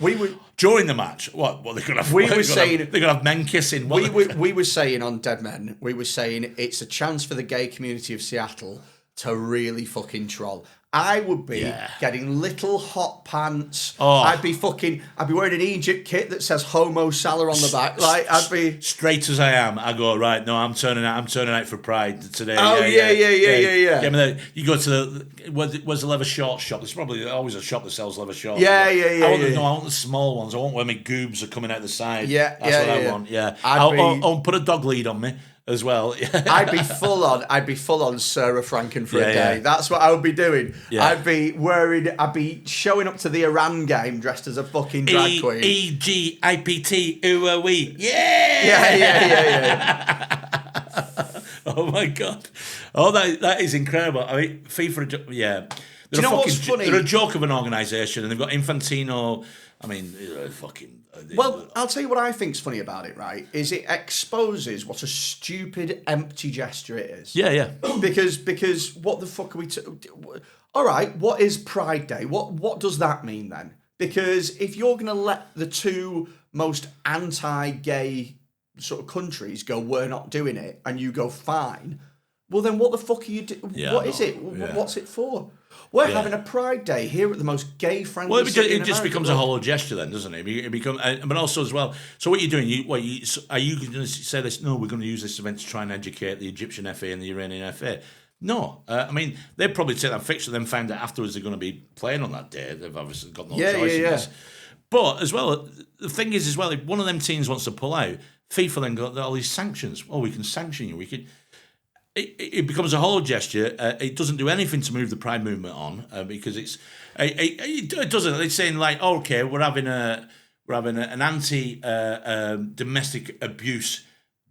During the match, what they're gonna have? They're gonna have men kissing. We were saying on Dead Men, we were saying it's a chance for the gay community of Seattle to really fucking troll. I would be getting little hot pants. Oh. I'd be wearing an Egypt kit that says Homo Salah on the back. Like I'd be straight as I am. I go right. No, I'm turning out for Pride today. Oh yeah. You go to where's the leather shorts shop? There's probably always a shop that sells leather shorts. Yeah. I want the small ones. I want where my goobs are coming out the side. Yeah, that's what I want. Yeah, I'll put a dog lead on me as well. I'd be full on Sarah Franken for a day. Yeah. That's what I would be doing. Yeah. I'd be showing up to the Iran game dressed as a fucking drag queen. EGIPT, ooh are we? Yeah. Oh my God. Oh, that is incredible. I mean, FIFA, yeah. Do you know what's funny? They're a joke of an organisation, and they've got Infantino. I mean, fucking. Well, I'll tell you what I think's funny about it, right? Is it exposes what a stupid, empty gesture it is. Yeah. Because what the fuck are we... All right, what is Pride Day? What does that mean then? Because if you're going to let the two most anti-gay sort of countries go, we're not doing it, and you go, fine, well then what the fuck are you doing? What is it? What's it for? We're having a Pride Day here at the most gay-friendly city in it just America. becomes a hollow gesture then, doesn't it? It becomes, but also as well, so what you're doing, are you going to say this, no, we're going to use this event to try and educate the Egyptian FA and the Iranian FA? No. I mean, they'd probably take that fixture, then find out afterwards they're going to be playing on that day. They've obviously got no choice in this. But as well, the thing is as well, if one of them teams wants to pull out, FIFA then got all these sanctions. Oh, we can sanction you. We could... It becomes a hollow gesture. It doesn't do anything to move the Pride movement on because it doesn't. It's saying like, okay, we're having an anti domestic abuse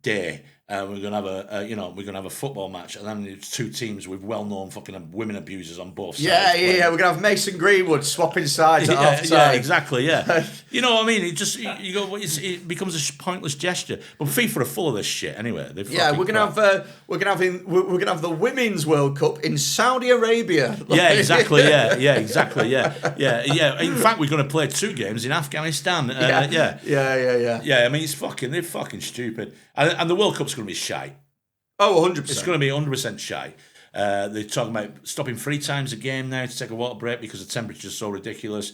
day. We're gonna have a football match, and then it's two teams with well-known fucking women abusers on both sides. Yeah. We're gonna have Mason Greenwood swapping sides at half time. Yeah, exactly. Yeah, you know what I mean. It just it becomes a pointless gesture. But FIFA are full of this shit anyway. We're gonna have the Women's World Cup in Saudi Arabia. Yeah, exactly. Yeah, exactly. Yeah. In fact, we're gonna play 2 games in Afghanistan. Yeah. I mean, they're fucking stupid. And the World Cup's going to be shy. Oh, 100%. It's going to be 100% shy. They're talking about stopping 3 times a game now to take a water break because the temperature's so ridiculous.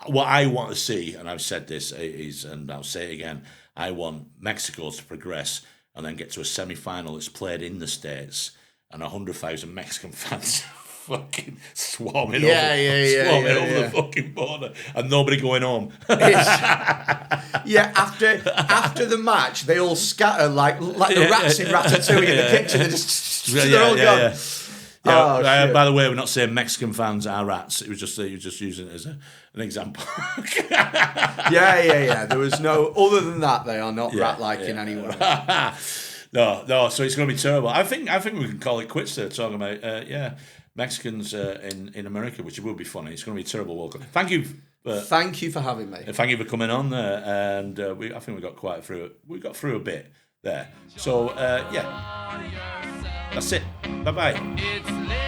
What I want to see, and I've said this, is, and I'll say it again, I want Mexico to progress and then get to a semi-final that's played in the States and 100,000 Mexican fans fucking swarming over the fucking border and nobody going home. After the match, they all scatter like the rats in Ratatouille in the kitchen. They're all gone. Yeah. By the way, we're not saying Mexican fans are rats. It was just using it as an example. Yeah. There was no other than that. They are not rat-like in any way. No. So it's going to be terrible. I think we can call it quits there. Talking about Mexicans in America, which will be funny. It's going to be a terrible World Cup. Thank you. Thank you for having me. Thank you for coming on there, and I think we got through a bit there. So that's it. Bye bye.